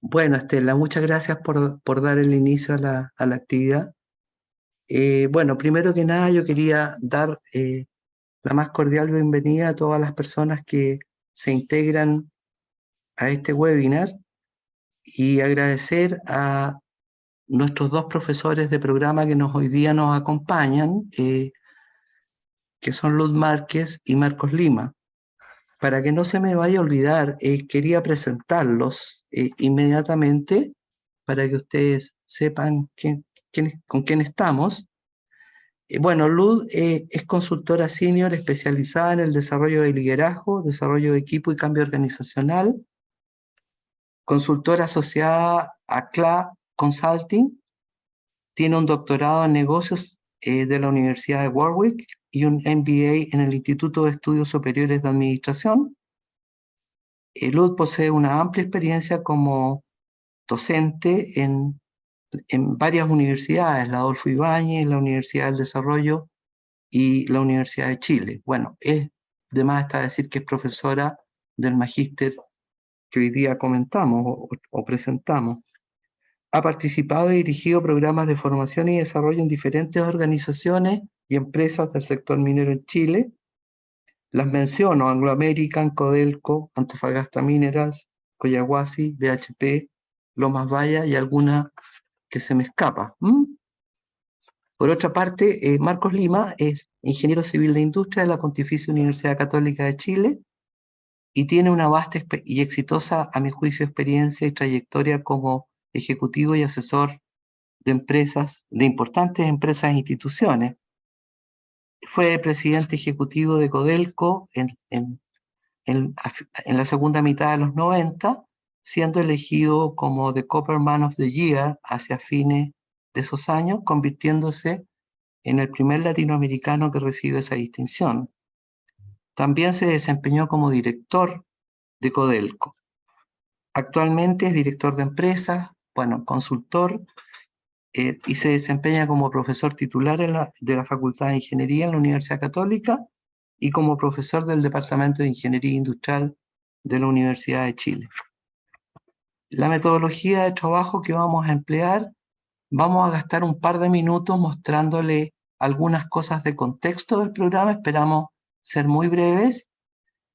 Bueno, Estela, muchas gracias por dar el inicio a la actividad. Bueno, primero que nada, yo quería dar la más cordial bienvenida a todas las personas que se integran a este webinar y agradecer a nuestros dos profesores de programa que hoy día nos acompañan, que son Luz Márquez y Marcos Lima. Para que no se me vaya a olvidar, quería presentarlos inmediatamente para que ustedes sepan con quién estamos. Bueno, Luz es consultora senior especializada en el desarrollo de liderazgo, desarrollo de equipo y cambio organizacional, consultora asociada a CLA Consulting, tiene un doctorado en negocios de la Universidad de Warwick y un MBA en el Instituto de Estudios Superiores de Administración. Luz posee una amplia experiencia como docente en varias universidades, la Adolfo Ibáñez, la Universidad del Desarrollo y la Universidad de Chile. Bueno, es de más está decir que es profesora del magíster que hoy día comentamos o presentamos. Ha participado y dirigido programas de formación y desarrollo en diferentes organizaciones y empresas del sector minero en Chile. Las menciono: Anglo American, Codelco, Antofagasta Minerals, Collahuasi, BHP, Lomas Valla y alguna que se me escapa. Por otra parte, Marcos Lima es ingeniero civil de industria de la Pontificia Universidad Católica de Chile y tiene una vasta y exitosa, a mi juicio, experiencia y trayectoria como ejecutivo y asesor de empresas, de importantes empresas e instituciones. Fue presidente ejecutivo de Codelco en la segunda mitad de los 90, siendo elegido como The Copper Man of the Year hacia fines de esos años, convirtiéndose en el primer latinoamericano que recibe esa distinción. También se desempeñó como director de Codelco. Actualmente es director de empresas, consultor, y se desempeña como profesor titular de la Facultad de Ingeniería en la Universidad Católica y como profesor del Departamento de Ingeniería Industrial de la Universidad de Chile. La metodología de trabajo que vamos a emplear, vamos a gastar un par de minutos mostrándole algunas cosas de contexto del programa, esperamos ser muy breves,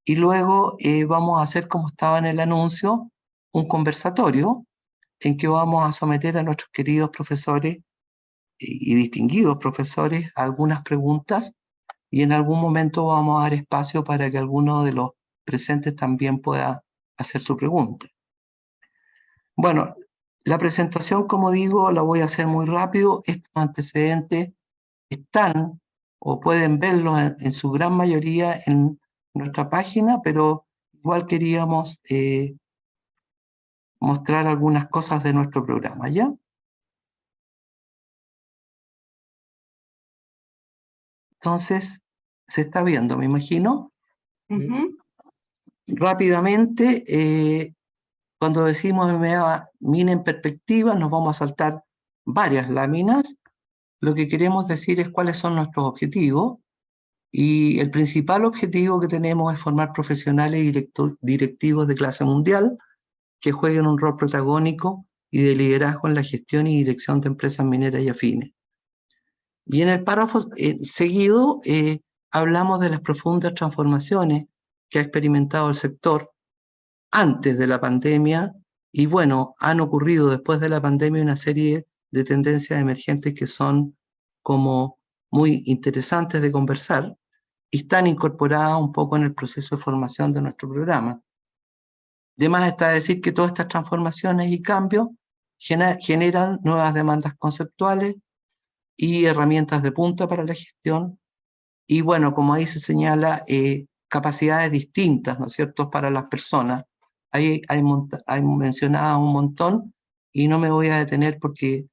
y luego vamos a hacer, como estaba en el anuncio, un conversatorio en que vamos a someter a nuestros queridos profesores y distinguidos profesores algunas preguntas, y en algún momento vamos a dar espacio para que alguno de los presentes también pueda hacer su pregunta. Bueno, la presentación, como digo, la voy a hacer muy rápido. Estos antecedentes están o pueden verlos en su gran mayoría en nuestra página, pero igual queríamos mostrar algunas cosas de nuestro programa, ¿ya? Entonces, se está viendo, me imagino. Rápidamente, cuando decimos mina en perspectiva, nos vamos a saltar varias láminas. Lo que queremos decir es cuáles son nuestros objetivos, y el principal objetivo que tenemos es formar profesionales y directivos de clase mundial que jueguen un rol protagónico y de liderazgo en la gestión y dirección de empresas mineras y afines. Y en el párrafo seguido hablamos de las profundas transformaciones que ha experimentado el sector antes de la pandemia, y bueno, han ocurrido después de la pandemia una serie de tendencias emergentes que son como muy interesantes de conversar y están incorporadas un poco en el proceso de formación de nuestro programa. Además está decir que todas estas transformaciones y cambios generan nuevas demandas conceptuales y herramientas de punta para la gestión, y bueno, como ahí se señala, capacidades distintas, ¿no es cierto?, para las personas. Ahí hay mencionado un montón y no me voy a detener porque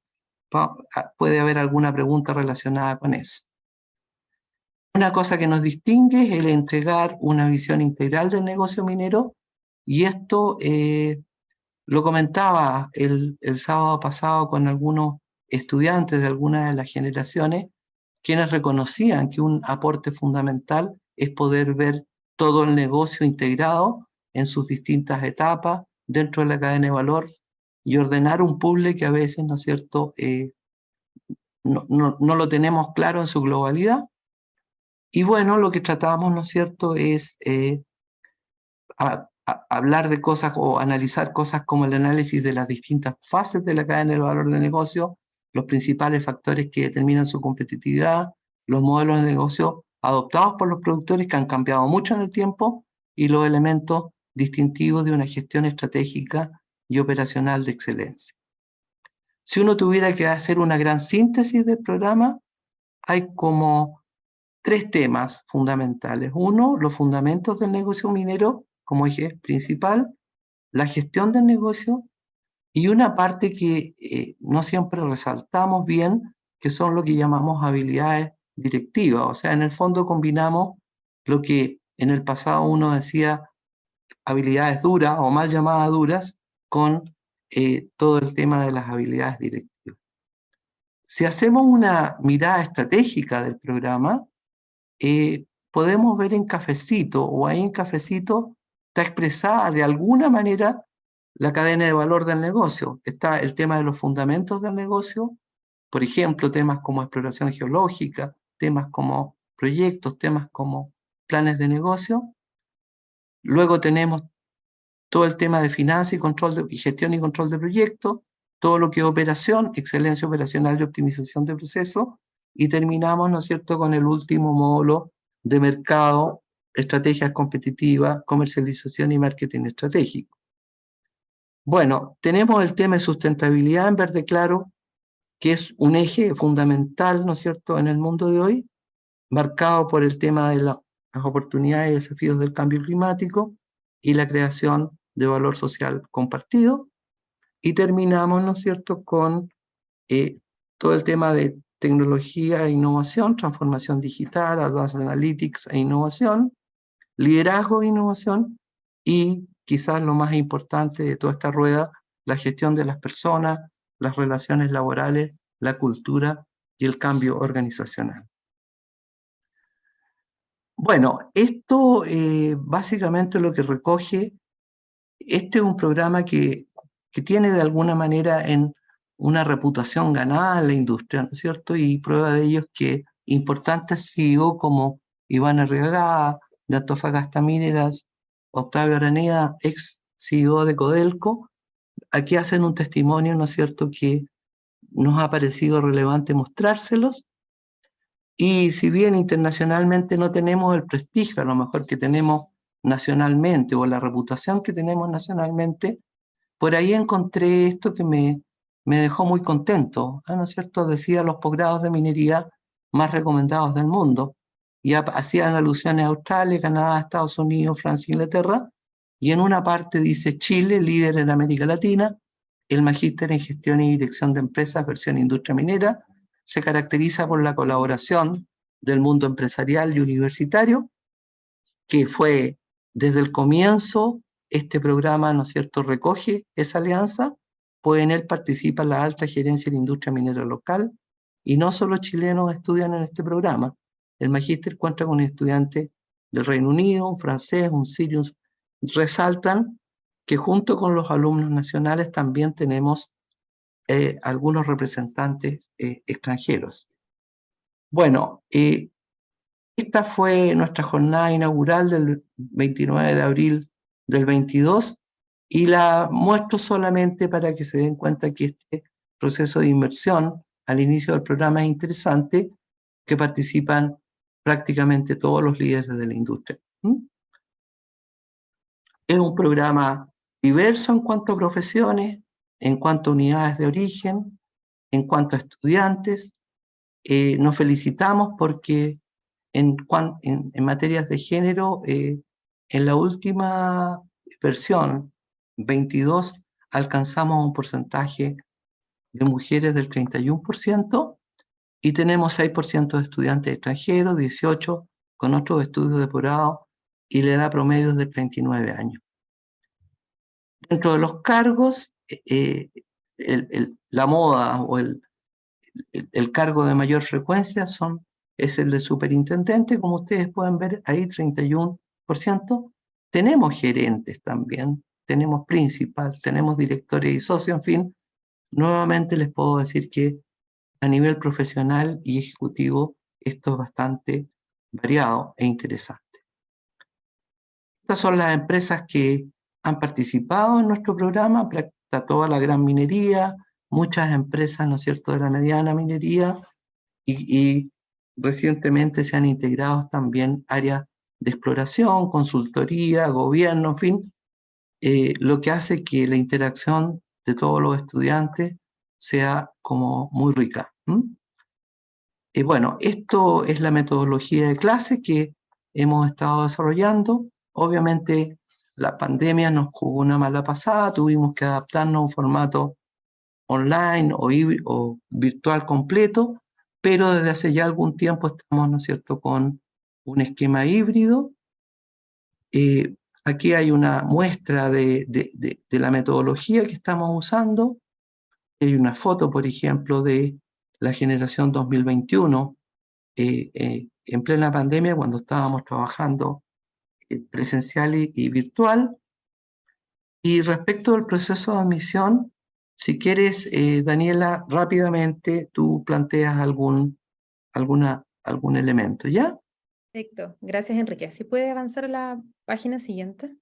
puede haber alguna pregunta relacionada con eso. Una cosa que nos distingue es el entregar una visión integral del negocio minero, y esto lo comentaba el sábado pasado con algunos estudiantes de algunas de las generaciones, quienes reconocían que un aporte fundamental es poder ver todo el negocio integrado en sus distintas etapas dentro de la cadena de valor, y ordenar un puzzle que a veces, ¿no es cierto?, no lo tenemos claro en su globalidad. Y bueno, lo que tratamos, ¿no es cierto?, es hablar de cosas o analizar cosas como el análisis de las distintas fases de la cadena de valor de negocio, los principales factores que determinan su competitividad, los modelos de negocio adoptados por los productores que han cambiado mucho en el tiempo y los elementos distintivos de una gestión estratégica y operacional de excelencia. Si uno tuviera que hacer una gran síntesis del programa, hay como 3 temas fundamentales. Uno, los fundamentos del negocio minero como eje principal, la gestión del negocio y una parte que no siempre resaltamos bien, que son lo que llamamos habilidades directivas. O sea, en el fondo combinamos lo que en el pasado uno decía habilidades duras o mal llamadas duras con todo el tema de las habilidades directivas. Si hacemos una mirada estratégica del programa, podemos ver en Cafecito, o ahí en Cafecito está expresada de alguna manera la cadena de valor del negocio. Está el tema de los fundamentos del negocio, por ejemplo, temas como exploración geológica, temas como proyectos, temas como planes de negocio. Luego tenemos todo el tema de finanzas y control y gestión y control de proyectos, todo lo que es operación, excelencia operacional y optimización de procesos, y terminamos, ¿no es cierto?, con el último módulo de mercado, estrategias competitivas, comercialización y marketing estratégico. Bueno, tenemos el tema de sustentabilidad en verde claro, que es un eje fundamental, ¿no es cierto?, en el mundo de hoy, marcado por el tema de las oportunidades y desafíos del cambio climático y la creación de valor social compartido. Y terminamos, ¿no es cierto?, con todo el tema de tecnología e innovación, transformación digital, advanced analytics e innovación, liderazgo e innovación, y quizás lo más importante de toda esta rueda, la gestión de las personas, las relaciones laborales, la cultura y el cambio organizacional. Bueno, esto básicamente lo que recoge, este es un programa que tiene de alguna manera en una reputación ganada en la industria, ¿no es cierto? Y prueba de ello es que importantes CEO como Iván Arriagada, de Antofagasta Minerals, Octavio Araneda, ex CEO de Codelco, aquí hacen un testimonio, ¿no es cierto?, que nos ha parecido relevante mostrárselos. Y si bien internacionalmente no tenemos el prestigio a lo mejor que tenemos nacionalmente o la reputación que tenemos nacionalmente, por ahí encontré esto que me dejó muy contento, ¿no es cierto? Decía los posgrados de minería más recomendados del mundo, y hacían alusiones a Australia, Canadá, Estados Unidos, Francia, Inglaterra, y en una parte dice Chile, líder en América Latina, el magíster en gestión y dirección de empresas, versión industria minera, se caracteriza por la colaboración del mundo empresarial y universitario, que fue desde el comienzo, este programa, ¿no es cierto?, recoge esa alianza, pues en él participa la alta gerencia de la industria minera local, y no solo chilenos estudian en este programa. El magíster cuenta con estudiantes del Reino Unido, un francés, un sirio. Resaltan que junto con los alumnos nacionales también tenemos algunos representantes extranjeros. Bueno, esta fue nuestra jornada inaugural del 29 de abril del 22, y la muestro solamente para que se den cuenta que este proceso de inversión al inicio del programa es interesante, que participan prácticamente todos los líderes de la industria. Es un programa diverso en cuanto a profesiones, en cuanto a unidades de origen, en cuanto a estudiantes. Nos felicitamos porque en materias de género, en la última versión, 22, alcanzamos un porcentaje de mujeres del 31%, y tenemos 6% de estudiantes extranjeros, 18 con otros estudios de posgrado, y la edad promedio es de 39 años. Dentro de los cargos, la moda o el cargo de mayor frecuencia es el de superintendente, como ustedes pueden ver ahí, 31%. Tenemos gerentes también, tenemos principal, tenemos directores y socios, en fin, nuevamente les puedo decir que a nivel profesional y ejecutivo esto es bastante variado e interesante. Estas son las empresas que han participado en nuestro programa, está toda la gran minería, muchas empresas, ¿no es cierto?, de la mediana minería, y recientemente se han integrado también áreas de exploración, consultoría, gobierno, en fin, lo que hace que la interacción de todos los estudiantes sea como muy rica. Y bueno, esto es la metodología de clase que hemos estado desarrollando. Obviamente la pandemia nos jugó una mala pasada, tuvimos que adaptarnos a un formato online o virtual completo, pero desde hace ya algún tiempo estamos, ¿no es cierto?, con un esquema híbrido. Aquí hay una muestra de la metodología que estamos usando. Hay una foto, por ejemplo, de la generación 2021, en plena pandemia, cuando estábamos trabajando presencial y virtual. Y respecto al proceso de admisión, si quieres, Daniela, rápidamente tú planteas algún elemento, ¿ya? Perfecto, gracias Enrique. Si puede avanzar a la página siguiente.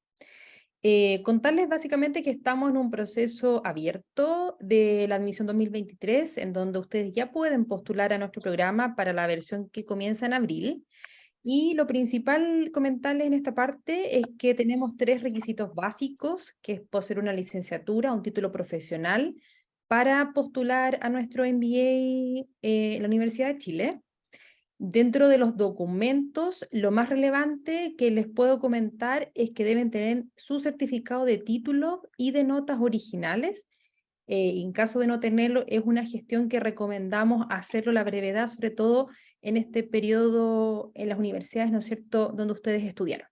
Contarles básicamente que estamos en un proceso abierto de la admisión 2023, en donde ustedes ya pueden postular a nuestro programa para la versión que comienza en abril. Y lo principal comentarles en esta parte es que tenemos 3 requisitos básicos, que es poseer una licenciatura, un título profesional, para postular a nuestro MBA en la Universidad de Chile. Dentro de los documentos, lo más relevante que les puedo comentar es que deben tener su certificado de título y de notas originales. En caso de no tenerlo, es una gestión que recomendamos hacerlo a la brevedad, sobre todo en este periodo en las universidades, ¿no es cierto?, donde ustedes estudiaron.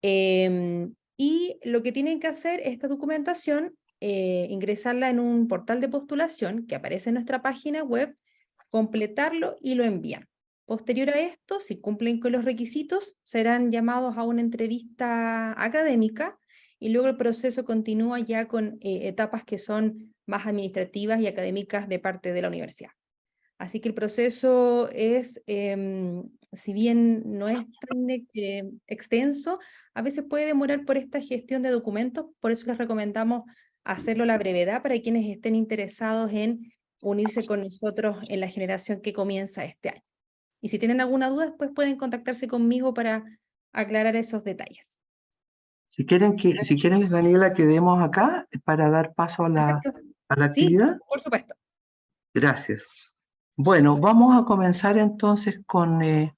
Y lo que tienen que hacer, esta documentación, ingresarla en un portal de postulación que aparece en nuestra página web, completarlo y lo envían. Posterior a esto, si cumplen con los requisitos, serán llamados a una entrevista académica y luego el proceso continúa ya con etapas que son más administrativas y académicas de parte de la universidad. Así que el proceso es, si bien no es tan extenso, a veces puede demorar por esta gestión de documentos, por eso les recomendamos hacerlo a la brevedad para quienes estén interesados en unirse con nosotros en la generación que comienza este año. Y si tienen alguna duda, después pueden contactarse conmigo para aclarar esos detalles. Si quieren, Daniela, quedemos acá para dar paso a Perfecto. la Sí, actividad. por supuesto. Gracias. Bueno, vamos a comenzar entonces con el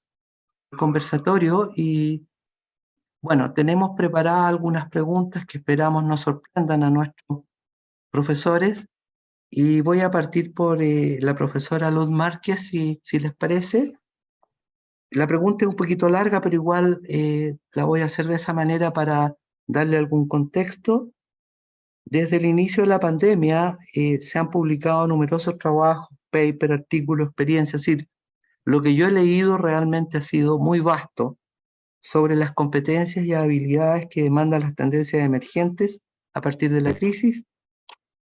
conversatorio y bueno, tenemos preparadas algunas preguntas que esperamos nos sorprendan a nuestros profesores y voy a partir por la profesora Luz Márquez, si les parece. La pregunta es un poquito larga, pero igual la voy a hacer de esa manera para darle algún contexto. Desde el inicio de la pandemia se han publicado numerosos trabajos, paper, artículos, experiencias, es decir, lo que yo he leído realmente ha sido muy vasto sobre las competencias y habilidades que demandan las tendencias emergentes a partir de la crisis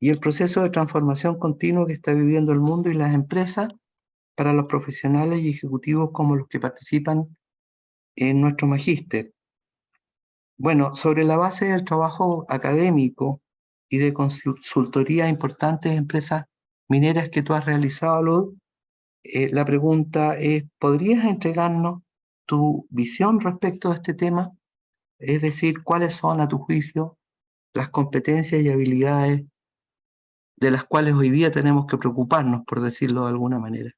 y el proceso de transformación continua que está viviendo el mundo y las empresas para los profesionales y ejecutivos como los que participan en nuestro magíster. Bueno, sobre la base del trabajo académico y de consultoría a importantes empresas mineras que tú has realizado, Luz, la pregunta es, ¿podrías entregarnos tu visión respecto a este tema? Es decir, ¿cuáles son, a tu juicio, las competencias y habilidades de las cuales hoy día tenemos que preocuparnos, por decirlo de alguna manera?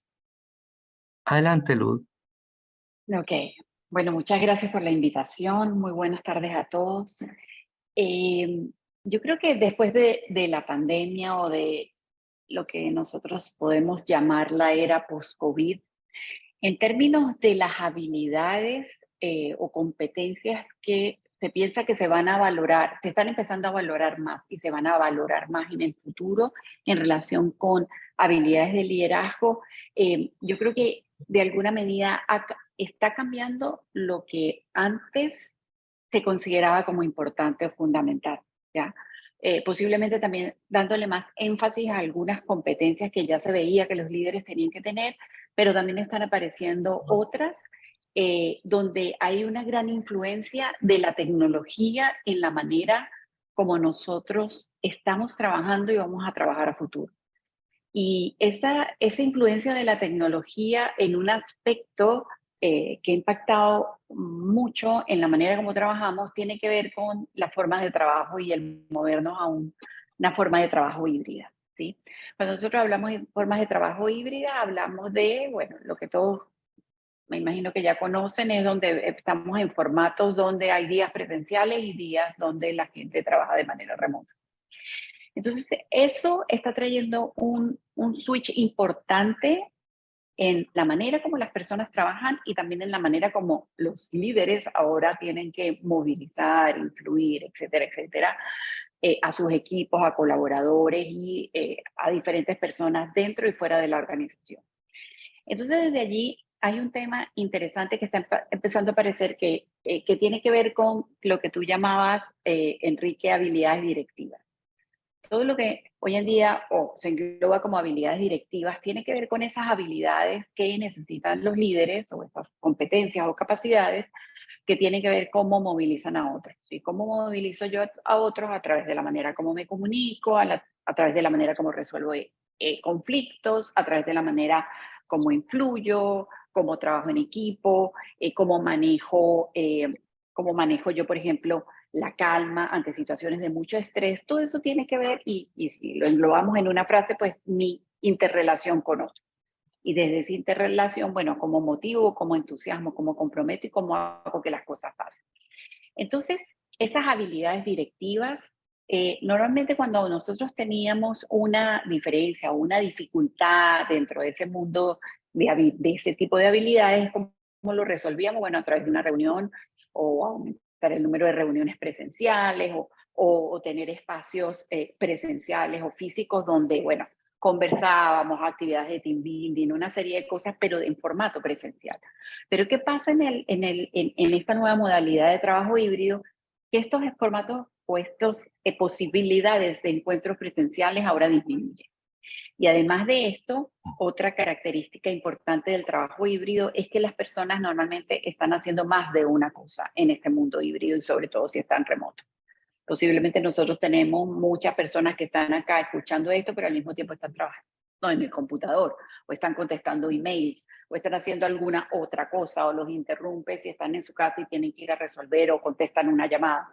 Adelante, Luz. Ok, bueno, muchas gracias por la invitación. Muy buenas tardes a todos. Yo creo que después de la pandemia o de lo que nosotros podemos llamar la era post-COVID, en términos de las habilidades o competencias que se piensa que se van a valorar, se están empezando a valorar más y se van a valorar más en el futuro en relación con habilidades de liderazgo, yo creo que de alguna medida está cambiando lo que antes se consideraba como importante o fundamental. ¿ya? Posiblemente también dándole más énfasis a algunas competencias que ya se veía que los líderes tenían que tener, pero también están apareciendo otras donde hay una gran influencia de la tecnología en la manera como nosotros estamos trabajando y vamos a trabajar a futuro. Y esa influencia de la tecnología en un aspecto que ha impactado mucho en la manera como trabajamos tiene que ver con las formas de trabajo y el movernos a una forma de trabajo híbrida, ¿sí? Cuando nosotros hablamos de formas de trabajo híbrida, hablamos de, bueno, lo que todos me imagino que ya conocen, es donde estamos en formatos donde hay días presenciales y días donde la gente trabaja de manera remota. Entonces, eso está trayendo un switch importante en la manera como las personas trabajan y también en la manera como los líderes ahora tienen que movilizar, influir, etcétera, etcétera, a sus equipos, a colaboradores y a diferentes personas dentro y fuera de la organización. Entonces, desde allí hay un tema interesante que está empezando a aparecer que tiene que ver con lo que tú llamabas, Enrique, habilidades directivas. Todo lo que hoy en día se engloba como habilidades directivas tiene que ver con esas habilidades que necesitan los líderes o esas competencias o capacidades que tienen que ver cómo movilizan a otros. ¿Sí? ¿Cómo movilizo yo a otros? A través de la manera como me comunico, a través de la manera como resuelvo conflictos, a través de la manera como influyo, cómo trabajo en equipo, cómo manejo yo, por ejemplo, la calma ante situaciones de mucho estrés. Todo eso tiene que ver, y si lo englobamos en una frase, pues mi interrelación con otros. Y desde esa interrelación, bueno, cómo motivo, cómo entusiasmo, cómo comprometo y cómo hago que las cosas pasen. Entonces, esas habilidades directivas, normalmente cuando nosotros teníamos una diferencia o una dificultad dentro de ese mundo de ese tipo de habilidades, ¿cómo lo resolvíamos? Bueno, a través de una reunión o aumentar el número de reuniones presenciales o tener espacios presenciales o físicos donde, bueno, conversábamos, actividades de team building, una serie de cosas, pero en formato presencial. Pero ¿qué pasa en esta nueva modalidad de trabajo híbrido? Que estos formatos o estas posibilidades de encuentros presenciales ahora disminuyen. Y además de esto, otra característica importante del trabajo híbrido es que las personas normalmente están haciendo más de una cosa en este mundo híbrido y sobre todo si están remotos. Posiblemente nosotros tenemos muchas personas que están acá escuchando esto, pero al mismo tiempo están trabajando en el computador, o están contestando emails, o están haciendo alguna otra cosa, o los interrumpe si están en su casa y tienen que ir a resolver o contestan una llamada.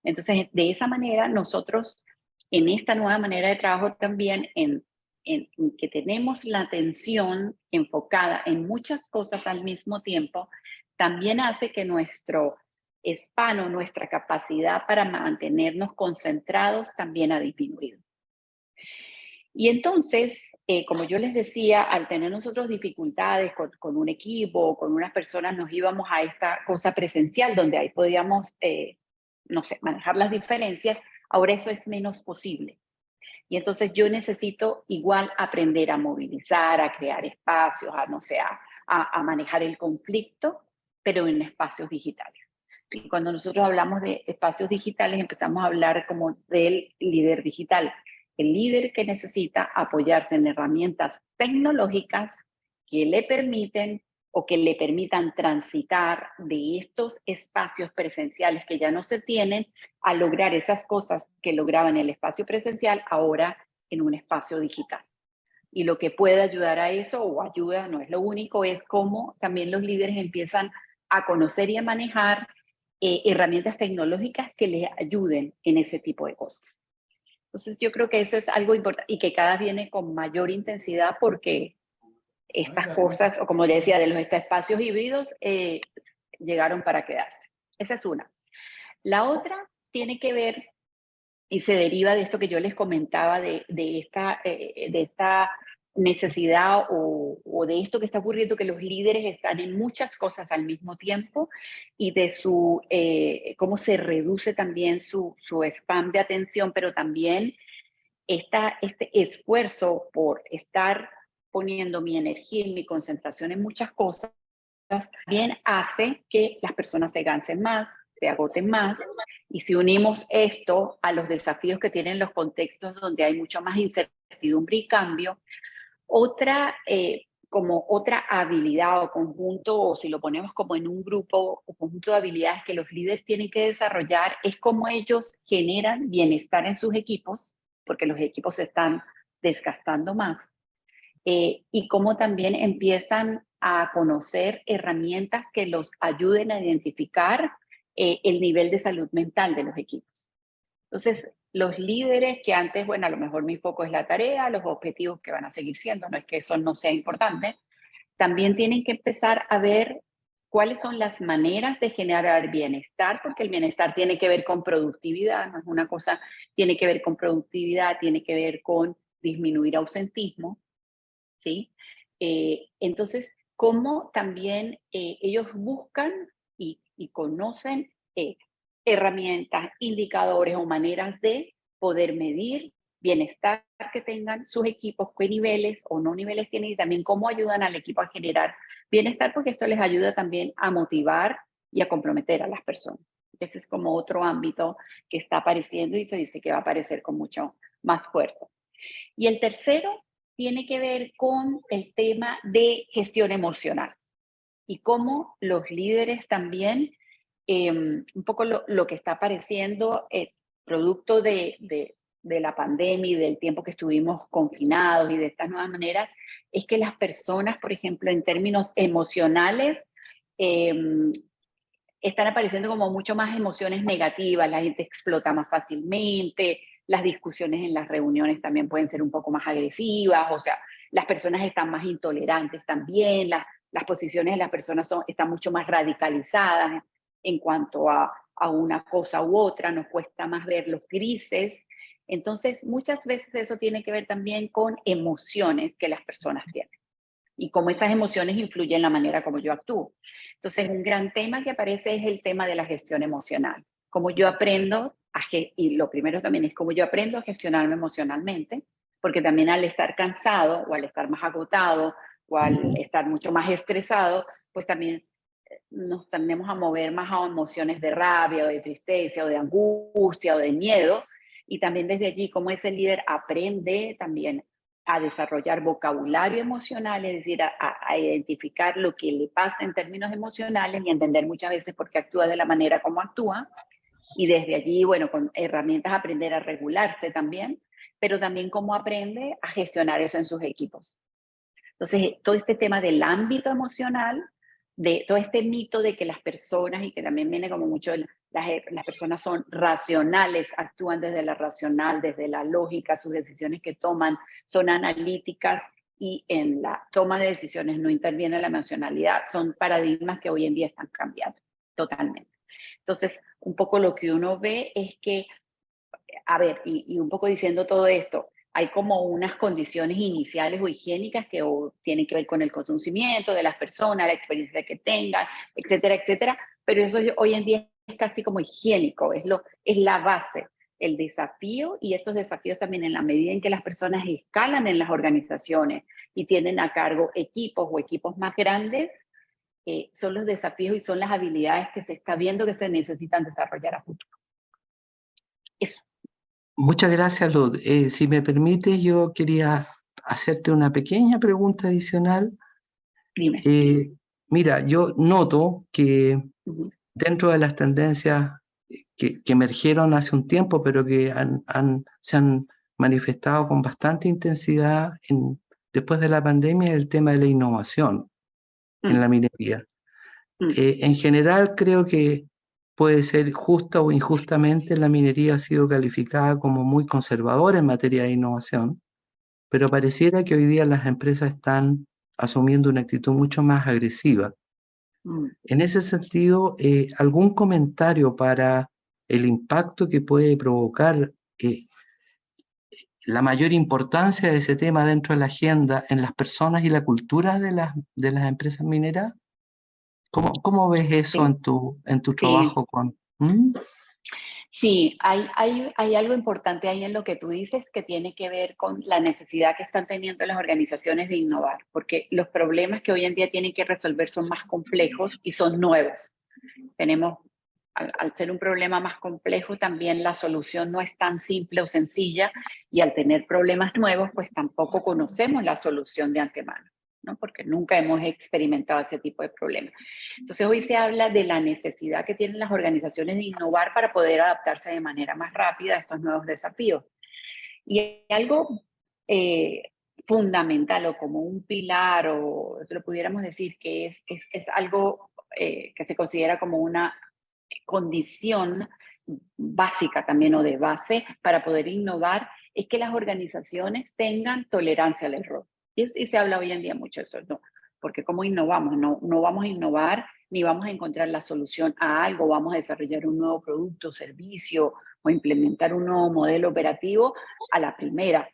Entonces, de esa manera, nosotros, en esta nueva manera de trabajo también, en que tenemos la atención enfocada en muchas cosas al mismo tiempo, también hace que nuestro hispano, nuestra capacidad para mantenernos concentrados también ha disminuido. Y entonces, como yo les decía, al tener nosotros dificultades con un equipo, con unas personas, nos íbamos a esta cosa presencial donde ahí podíamos, no sé, manejar las diferencias. Ahora eso es menos posible. Y entonces yo necesito igual aprender a movilizar, a crear espacios, a, no sé, a manejar el conflicto, pero en espacios digitales. Y cuando nosotros hablamos de espacios digitales, empezamos a hablar como del líder digital. El líder que necesita apoyarse en herramientas tecnológicas que le permiten o que le permitan transitar de estos espacios presenciales que ya no se tienen a lograr esas cosas que lograban en el espacio presencial ahora en un espacio digital. Y lo que puede ayudar a eso, o ayuda, no es lo único, es cómo también los líderes empiezan a conocer y a manejar herramientas tecnológicas que les ayuden en ese tipo de cosas. Entonces yo creo que eso es algo importante y que cada vez viene con mayor intensidad porque estas cosas, o como le decía, de los espacios híbridos, llegaron para quedarse. Esa es una. La otra tiene que ver y se deriva de esto que yo les comentaba, de esta necesidad o de esto que está ocurriendo, que los líderes están en muchas cosas al mismo tiempo y de cómo se reduce también su spam de atención, pero también este esfuerzo por estar poniendo mi energía y mi concentración en muchas cosas, también hace que las personas se cansen más, se agoten más. Y si unimos esto a los desafíos que tienen los contextos donde hay mucho más incertidumbre y cambio, como otra habilidad o conjunto, o si lo ponemos como en un grupo o conjunto de habilidades que los líderes tienen que desarrollar, es cómo ellos generan bienestar en sus equipos, porque los equipos se están desgastando más, y cómo también empiezan a conocer herramientas que los ayuden a identificar el nivel de salud mental de los equipos. Entonces, los líderes que antes, bueno, a lo mejor mi foco es la tarea, los objetivos que van a seguir siendo, no es que eso no sea importante, también tienen que empezar a ver cuáles son las maneras de generar bienestar, porque el bienestar tiene que ver con productividad, no es una cosa, tiene que ver con productividad, tiene que ver con disminuir ausentismo, ¿sí? Entonces, cómo también ellos buscan y conocen herramientas, indicadores o maneras de poder medir bienestar que tengan sus equipos, qué niveles o no niveles tienen y también cómo ayudan al equipo a generar bienestar, porque esto les ayuda también a motivar y a comprometer a las personas. Ese es como otro ámbito que está apareciendo y se dice que va a aparecer con mucho más fuerza. Y el tercero tiene que ver con el tema de gestión emocional y cómo los líderes también, un poco lo que está apareciendo, producto de la pandemia y del tiempo que estuvimos confinados y de estas nuevas maneras, es que las personas, por ejemplo, en términos emocionales, están apareciendo como mucho más emociones negativas, la gente explota más fácilmente, las discusiones en las reuniones también pueden ser un poco más agresivas, o sea, las personas están más intolerantes también, las posiciones de las personas están mucho más radicalizadas en cuanto a una cosa u otra, nos cuesta más ver los grises. Entonces, muchas veces eso tiene que ver también con emociones que las personas tienen y cómo esas emociones influyen en la manera como yo actúo. Entonces, un gran tema que aparece es el tema de la gestión emocional. Cómo yo aprendo, y lo primero también es cómo yo aprendo a gestionarme emocionalmente, porque también al estar cansado o al estar más agotado o al estar mucho más estresado, pues también nos tendemos a mover más a emociones de rabia o de tristeza o de angustia o de miedo. Y también desde allí, cómo ese líder aprende también a desarrollar vocabulario emocional, es decir, a identificar lo que le pasa en términos emocionales y entender muchas veces por qué actúa de la manera como actúa. Y desde allí, bueno, con herramientas aprender a regularse también, pero también cómo aprende a gestionar eso en sus equipos. Entonces, todo este tema del ámbito emocional, de todo este mito de que las personas, y que también viene como mucho, las personas son racionales, actúan desde la racional, desde la lógica, sus decisiones que toman son analíticas y en la toma de decisiones no interviene la emocionalidad, son paradigmas que hoy en día están cambiando totalmente. Entonces, un poco lo que uno ve es que, a ver, y un poco diciendo todo esto, hay como unas condiciones iniciales o higiénicas que tienen que ver con el conocimiento de las personas, la experiencia que tengan, etcétera, etcétera, pero eso hoy en día es casi como higiénico, es la base. El desafío, y estos desafíos también en la medida en que las personas escalan en las organizaciones y tienen a cargo equipos o equipos más grandes, son los desafíos y son las habilidades que se está viendo que se necesitan desarrollar a futuro. Eso. Muchas gracias, Luz. Si me permites, yo quería hacerte una pequeña pregunta adicional. Dime. Mira, yo noto que Uh-huh. dentro de las tendencias que emergieron hace un tiempo, pero que se han manifestado con bastante intensidad después de la pandemia, el tema de la innovación en la minería. En general, creo que puede ser justa o injustamente, la minería ha sido calificada como muy conservadora en materia de innovación, pero pareciera que hoy día las empresas están asumiendo una actitud mucho más agresiva. En ese sentido, ¿algún comentario para el impacto que puede provocar la mayor importancia de ese tema dentro de la agenda en las personas y la cultura de las empresas mineras? ¿Cómo ves eso Sí. en tu trabajo con? ¿Mm? Sí, hay algo importante ahí en lo que tú dices que tiene que ver con la necesidad que están teniendo las organizaciones de innovar, porque los problemas que hoy en día tienen que resolver son más complejos y son nuevos. Tenemos al ser un problema más complejo, también la solución no es tan simple o sencilla, y al tener problemas nuevos, pues tampoco conocemos la solución de antemano, ¿no? Porque nunca hemos experimentado ese tipo de problemas. Entonces hoy se habla de la necesidad que tienen las organizaciones de innovar para poder adaptarse de manera más rápida a estos nuevos desafíos. Y algo fundamental o como un pilar, o lo pudiéramos decir que es algo que se considera como una condición básica también o de base para poder innovar, es que las organizaciones tengan tolerancia al error. Y se habla hoy en día mucho de eso, ¿no? Porque ¿cómo innovamos? No vamos a innovar ni vamos a encontrar la solución a algo, vamos a desarrollar un nuevo producto, servicio o implementar un nuevo modelo operativo a la primera,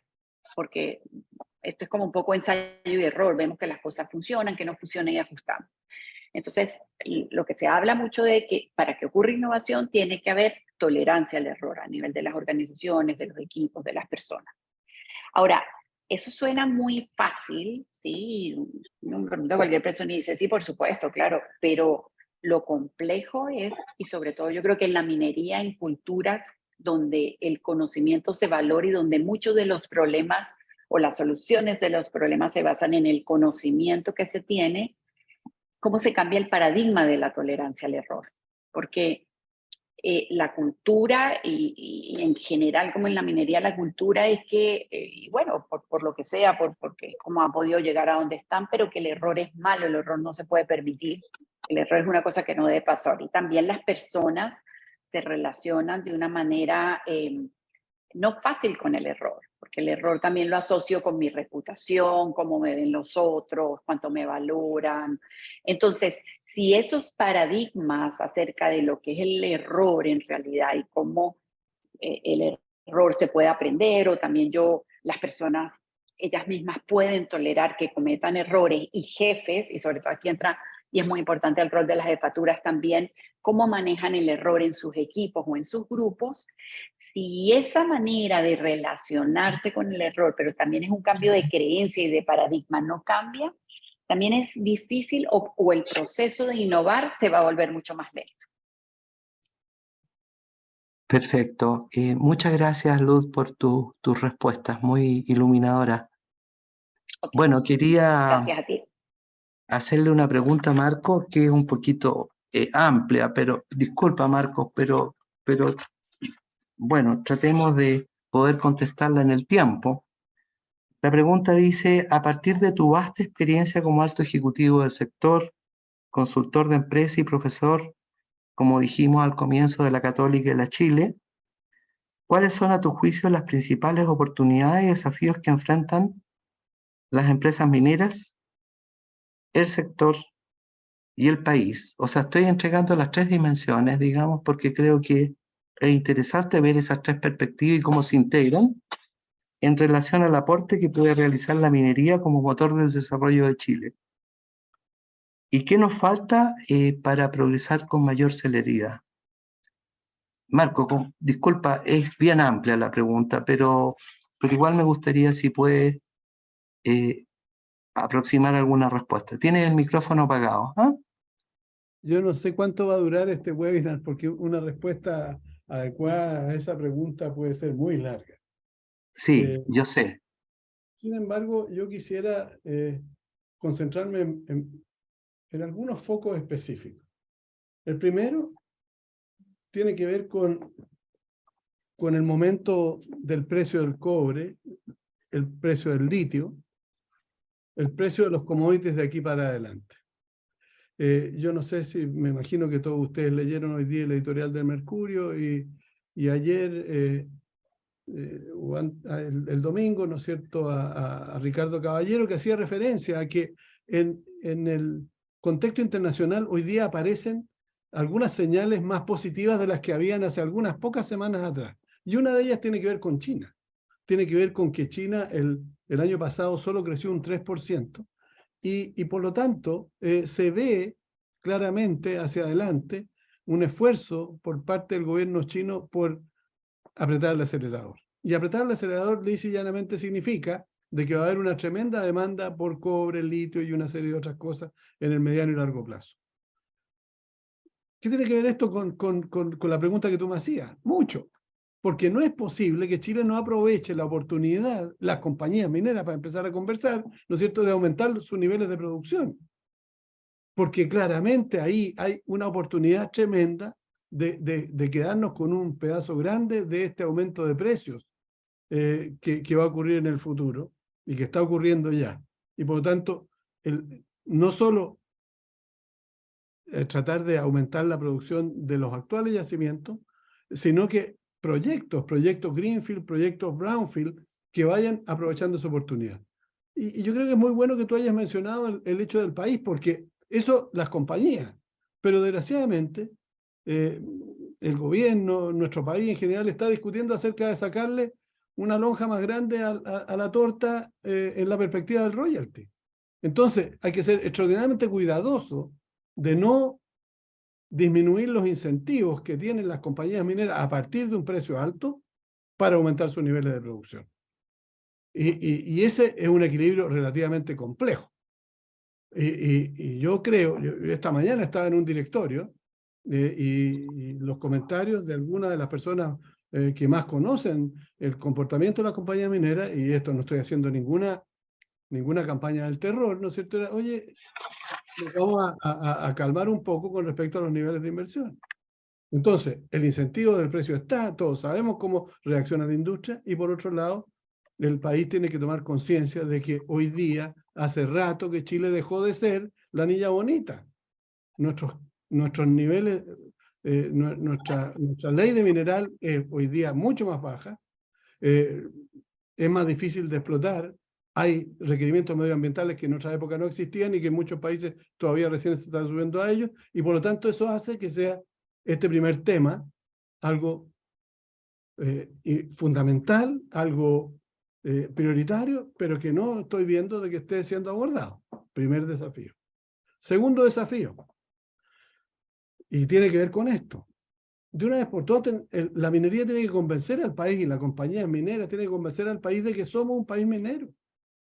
porque esto es como un poco ensayo y error, vemos que las cosas funcionan, que no funcionan y ajustamos. Entonces, lo que se habla mucho de que para que ocurra innovación tiene que haber tolerancia al error a nivel de las organizaciones, de los equipos, de las personas. Ahora, eso suena muy fácil, ¿sí? Me pregunta cualquier persona y dice, sí, por supuesto, claro, pero lo complejo es, y sobre todo yo creo que en la minería, en culturas donde el conocimiento se valora y donde muchos de los problemas o las soluciones de los problemas se basan en el conocimiento que se tiene, cómo se cambia el paradigma de la tolerancia al error. Porque la cultura y en general como en la minería la cultura es que, y bueno, por lo que sea, porque cómo ha podido llegar a donde están, pero que el error es malo, el error no se puede permitir, el error es una cosa que no debe pasar. Y también las personas se relacionan de una manera no fácil con el error, porque el error también lo asocio con mi reputación, cómo me ven los otros, cuánto me valoran. Entonces, si esos paradigmas acerca de lo que es el error en realidad y cómo el error se puede aprender, o también las personas, ellas mismas pueden tolerar que cometan errores, y jefes, y sobre todo aquí entra, y es muy importante el rol de las jefaturas también, cómo manejan el error en sus equipos o en sus grupos. Si esa manera de relacionarse con el error, pero también es un cambio de creencia y de paradigma, no cambia, también es difícil o el proceso de innovar se va a volver mucho más lento. Perfecto. Muchas gracias, Luz, por tus respuestas, muy iluminadoras. Okay. Bueno, quería Gracias a ti. hacerle una pregunta a Marcos que es un poquito amplia, pero disculpa, Marcos, pero bueno, tratemos de poder contestarla en el tiempo. La pregunta dice, a partir de tu vasta experiencia como alto ejecutivo del sector, consultor de empresa y profesor, como dijimos al comienzo, de la Católica y la Chile, ¿cuáles son a tu juicio las principales oportunidades y desafíos que enfrentan las empresas mineras, el sector y el país? O sea, estoy entregando las tres dimensiones, digamos, porque creo que es interesante ver esas tres perspectivas y cómo se integran en relación al aporte que puede realizar la minería como motor del desarrollo de Chile. ¿Y qué nos falta para progresar con mayor celeridad? Marco, disculpa, es bien amplia la pregunta, pero igual me gustaría si puedes aproximar alguna respuesta. Tienes el micrófono apagado. ¿Ah? Yo no sé cuánto va a durar este webinar, porque una respuesta adecuada a esa pregunta puede ser muy larga. Sí, yo sé. Sin embargo, yo quisiera concentrarme en algunos focos específicos. El primero tiene que ver con el momento del precio del cobre, el precio del litio, el precio de los commodities de aquí para adelante. Yo no sé si, me imagino que todos ustedes leyeron hoy día el editorial del Mercurio y ayer, el domingo, ¿no es cierto?, a Ricardo Caballero, que hacía referencia a que en el contexto internacional hoy día aparecen algunas señales más positivas de las que habían hace algunas pocas semanas atrás. Y una de ellas tiene que ver con China. Tiene que ver con que China el año pasado solo creció un 3%. Y por lo tanto, se ve claramente hacia adelante un esfuerzo por parte del gobierno chino por apretar el acelerador. Y apretar el acelerador, lisa y llanamente, significa de que va a haber una tremenda demanda por cobre, litio y una serie de otras cosas en el mediano y largo plazo. ¿Qué tiene que ver esto con la pregunta que tú me hacías? Mucho. Porque no es posible que Chile no aproveche la oportunidad, las compañías mineras, para empezar a conversar, ¿no es cierto?, de aumentar sus niveles de producción. Porque claramente ahí hay una oportunidad tremenda de quedarnos con un pedazo grande de este aumento de precios que va a ocurrir en el futuro y que está ocurriendo ya. Y por lo tanto, no solo tratar de aumentar la producción de los actuales yacimientos, sino que proyectos Greenfield, proyectos Brownfield, que vayan aprovechando esa oportunidad. Y yo creo que es muy bueno que tú hayas mencionado el hecho del país, porque eso las compañías, pero desgraciadamente el gobierno, nuestro país en general, está discutiendo acerca de sacarle una lonja más grande a la torta en la perspectiva del royalty. Entonces hay que ser extraordinariamente cuidadoso de no disminuir los incentivos que tienen las compañías mineras a partir de un precio alto para aumentar sus niveles de producción. Y ese es un equilibrio relativamente complejo. Y yo creo, esta mañana estaba en un directorio y los comentarios de algunas de las personas que más conocen el comportamiento de las compañías mineras, y esto no estoy haciendo ninguna campaña del terror, ¿no es cierto? Era, oye, nos vamos a calmar un poco con respecto a los niveles de inversión. Entonces, el incentivo del precio está, todos sabemos cómo reacciona la industria, y por otro lado, el país tiene que tomar conciencia de que hoy día, hace rato que Chile dejó de ser la niña bonita. Nuestros niveles, nuestra ley de mineral es hoy día mucho más baja, es más difícil de explotar, hay requerimientos medioambientales que en otra época no existían y que en muchos países todavía recién se están subiendo a ellos, y por lo tanto eso hace que sea este primer tema algo fundamental, algo prioritario, pero que no estoy viendo de que esté siendo abordado. Primer desafío. Segundo desafío, y tiene que ver con esto. De una vez por todas, la minería tiene que convencer al país, y la compañía minera tiene que convencer al país de que somos un país minero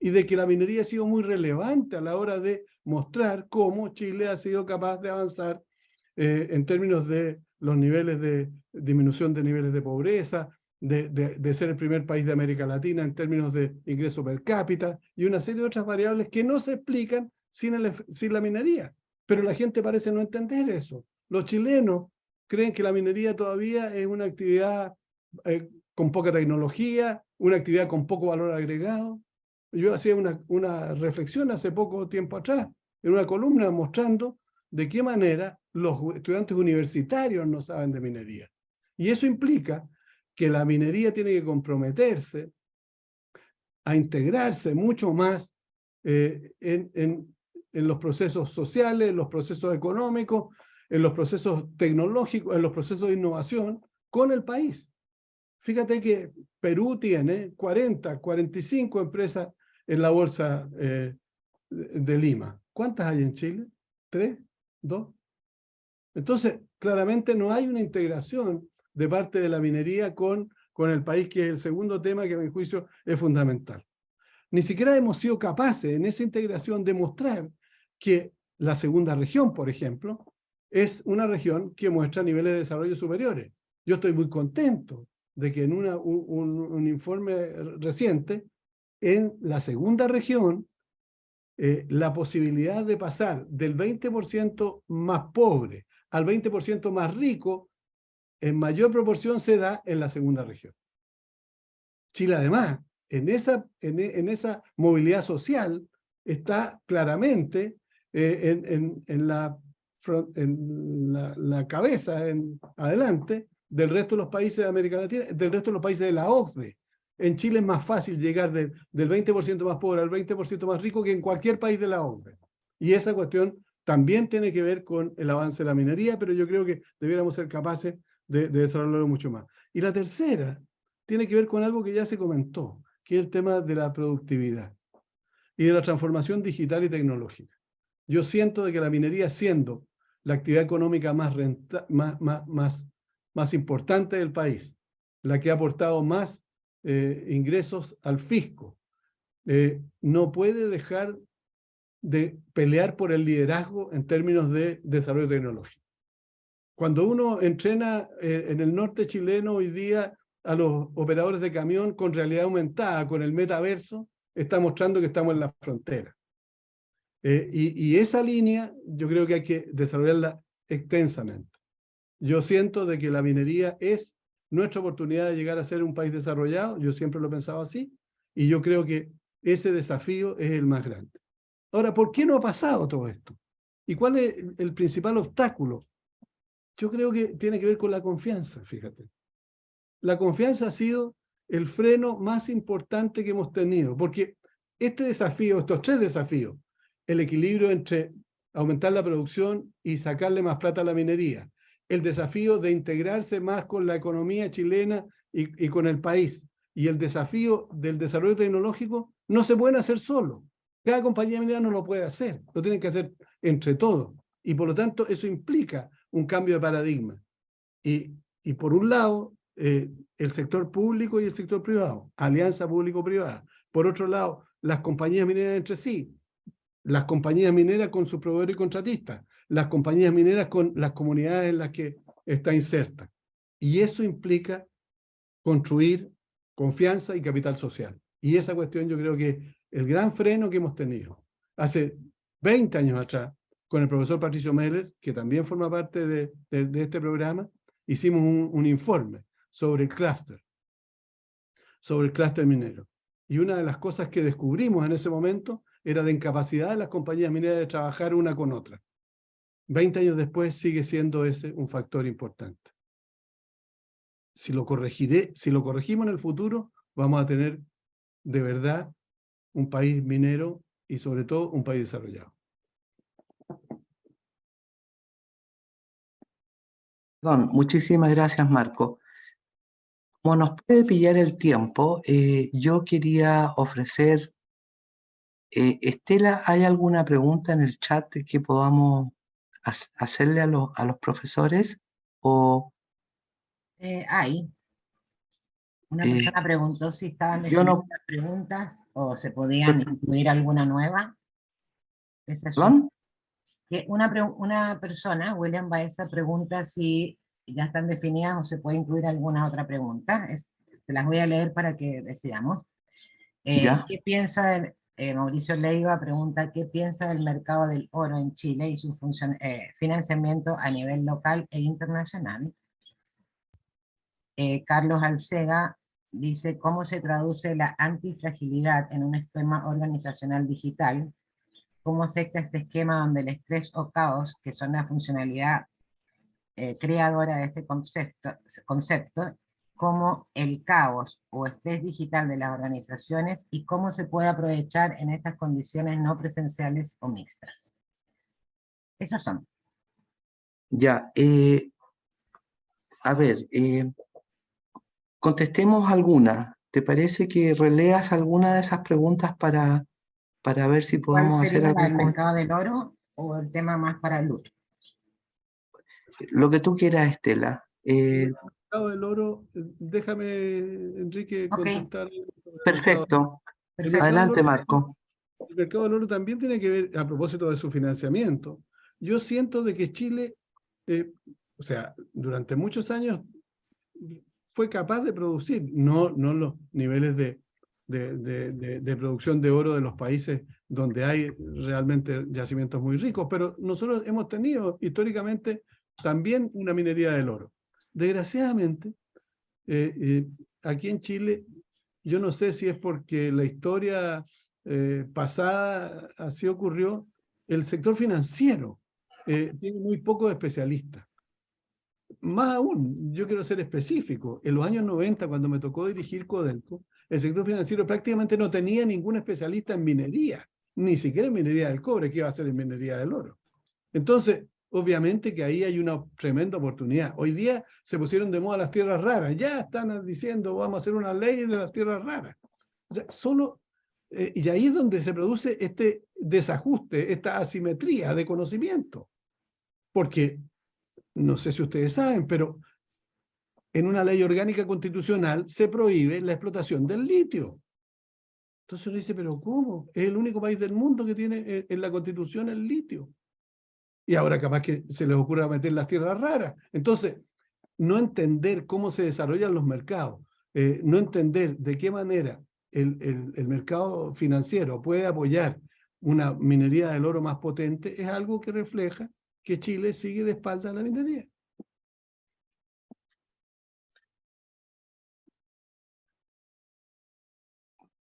y de que la minería ha sido muy relevante a la hora de mostrar cómo Chile ha sido capaz de avanzar en términos de los niveles de disminución de niveles de pobreza, de ser el primer país de América Latina en términos de ingreso per cápita y una serie de otras variables que no se explican sin la minería. Pero la gente parece no entender eso. Los chilenos creen que la minería todavía es una actividad con poca tecnología, una actividad con poco valor agregado. Yo hacía una reflexión hace poco tiempo atrás, en una columna, mostrando de qué manera los estudiantes universitarios no saben de minería. Y eso implica que la minería tiene que comprometerse a integrarse mucho más en los procesos sociales, en los procesos económicos, en los procesos tecnológicos, en los procesos de innovación con el país. Fíjate que Perú tiene 45 empresas en la bolsa de Lima. ¿Cuántas hay en Chile? ¿3? ¿2? Entonces, claramente no hay una integración de parte de la minería con el país, que es el segundo tema que a mi juicio es fundamental. Ni siquiera hemos sido capaces en esa integración de mostrar que la segunda región, por ejemplo, es una región que muestra niveles de desarrollo superiores. Yo estoy muy contento de que en un informe reciente, en la segunda región, la posibilidad de pasar del 20% más pobre al 20% más rico, en mayor proporción se da en la segunda región. Chile, además, en esa movilidad social, está claramente en la cabeza, adelante, del resto de los países de América Latina, del resto de los países de la OCDE. En Chile es más fácil llegar del 20% más pobre al 20% más rico que en cualquier país de la OCDE. Y esa cuestión también tiene que ver con el avance de la minería, pero yo creo que debiéramos ser capaces de desarrollarlo mucho más. Y la tercera tiene que ver con algo que ya se comentó, que es el tema de la productividad y de la transformación digital y tecnológica. Yo siento de que la minería, siendo la actividad económica más importante del país, la que ha aportado más ingresos al fisco, no puede dejar de pelear por el liderazgo en términos de desarrollo tecnológico. Cuando uno entrena en el norte chileno hoy día a los operadores de camión con realidad aumentada, con el metaverso, está mostrando que estamos en la frontera. Y esa línea yo creo que hay que desarrollarla extensamente. Yo siento de que la minería es nuestra oportunidad de llegar a ser un país desarrollado, yo siempre lo he pensado así, y yo creo que ese desafío es el más grande. Ahora, ¿por qué no ha pasado todo esto? ¿Y cuál es el principal obstáculo? Yo creo que tiene que ver con la confianza, fíjate. La confianza ha sido el freno más importante que hemos tenido, porque este desafío, estos tres desafíos, el equilibrio entre aumentar la producción y sacarle más plata a la minería, el desafío de integrarse más con la economía chilena y con el país, y el desafío del desarrollo tecnológico, no se pueden hacer solo. Cada compañía minera no lo puede hacer, lo tienen que hacer entre todos, y por lo tanto eso implica un cambio de paradigma. Y por un lado, el sector público y el sector privado, alianza público-privada. Por otro lado, las compañías mineras entre sí, las compañías mineras con sus proveedores y contratistas, las compañías mineras con las comunidades en las que está inserta. Y eso implica construir confianza y capital social. Y esa cuestión yo creo que es el gran freno que hemos tenido. Hace 20 años atrás, con el profesor Patricio Meller, que también forma parte de este programa, hicimos un informe sobre el clúster minero. Y una de las cosas que descubrimos en ese momento era la incapacidad de las compañías mineras de trabajar una con otra. 20 años después sigue siendo ese un factor importante. Si lo corregimos en el futuro, vamos a tener de verdad un país minero y sobre todo un país desarrollado. Perdón, muchísimas gracias, Marco. Como nos puede pillar el tiempo, yo quería ofrecer, Estela, ¿hay alguna pregunta en el chat que podamos hacerle a los profesores? O Hay. Una Eh, persona preguntó si estaban yo definidas no, las preguntas o se podían incluir alguna nueva. Esa es ¿perdón? una persona, William Baeza, pregunta si ya están definidas o se puede incluir alguna otra pregunta. Te las voy a leer para que decidamos. Ya. ¿Qué piensa Mauricio Leiva pregunta qué piensa del mercado del oro en Chile y su financiamiento a nivel local e internacional? Carlos Alcega dice cómo se traduce la antifragilidad en un esquema organizacional digital, cómo afecta este esquema donde el estrés o caos, que son la funcionalidad creadora de este concepto, como el caos o estrés digital de las organizaciones y cómo se puede aprovechar en estas condiciones no presenciales o mixtas. Esas son. Ya. A ver, contestemos algunas. ¿Te parece que releas alguna de esas preguntas para ver si ¿Cuál podemos hacer sería el algún mercado del oro o el tema más para el luto? lo que tú quieras, Estela? El mercado del oro, déjame, Enrique, contestar. Perfecto. Perfecto. Adelante, Marco. El mercado del oro también tiene que ver, a propósito de su financiamiento. Yo siento de que Chile, o sea, durante muchos años fue capaz de producir, no los niveles de producción de oro de los países donde hay realmente yacimientos muy ricos, pero nosotros hemos tenido históricamente también una minería del oro. Desgraciadamente, aquí en Chile, yo no sé si es porque la historia pasada así ocurrió, el sector financiero tiene muy pocos especialistas. Más aún, yo quiero ser específico, en los años 90, cuando me tocó dirigir Codelco, el sector financiero prácticamente no tenía ningún especialista en minería, ni siquiera en minería del cobre, que iba a ser en minería del oro. Entonces, obviamente que ahí hay una tremenda oportunidad. Hoy día se pusieron de moda las tierras raras, ya están diciendo vamos a hacer una ley de las tierras raras. O sea, y ahí es donde se produce este desajuste, esta asimetría de conocimiento. Porque, no sé si ustedes saben, pero en una ley orgánica constitucional se prohíbe la explotación del litio. Entonces uno dice, pero ¿cómo? Es el único país del mundo que tiene en la constitución el litio. y ahora capaz que se les ocurra meter las tierras raras. Entonces, no entender cómo se desarrollan los mercados, no entender de qué manera el mercado financiero puede apoyar una minería del oro más potente, es algo que refleja que Chile sigue de espalda a la minería.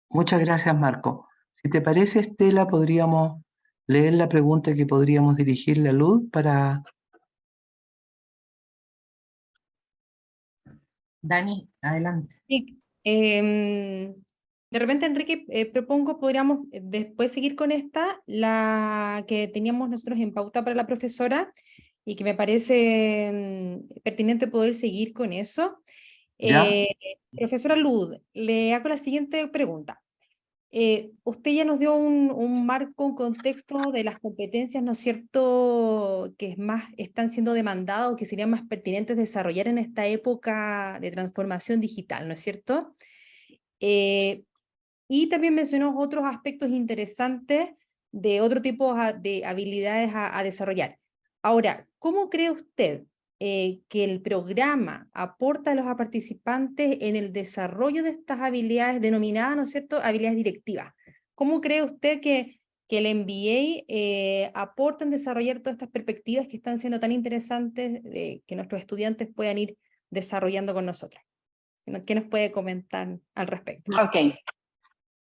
Muchas gracias, Marco. Si te parece, Estela, podríamos leer la pregunta que podríamos dirigirle a Luz para... Dani, adelante. Sí, de repente, Enrique, propongo, podríamos después seguir con esta, la que teníamos nosotros en pauta para la profesora, y que me parece pertinente poder seguir con eso. ¿Ya? Profesora Luz, le hago la siguiente pregunta. Usted ya nos dio un marco, un contexto de las competencias, ¿no es cierto?, que están siendo demandadas o que serían más pertinentes desarrollar en esta época de transformación digital, ¿no es cierto? Y también mencionó otros aspectos interesantes de otro tipo de habilidades a desarrollar. Ahora, ¿cómo cree usted que el programa aporta a los participantes en el desarrollo de estas habilidades denominadas, ¿no es cierto?, habilidades directivas? ¿Cómo cree usted que el MBA aporta en desarrollar todas estas perspectivas que están siendo tan interesantes que nuestros estudiantes puedan ir desarrollando con nosotros? ¿Qué nos puede comentar al respecto? Ok.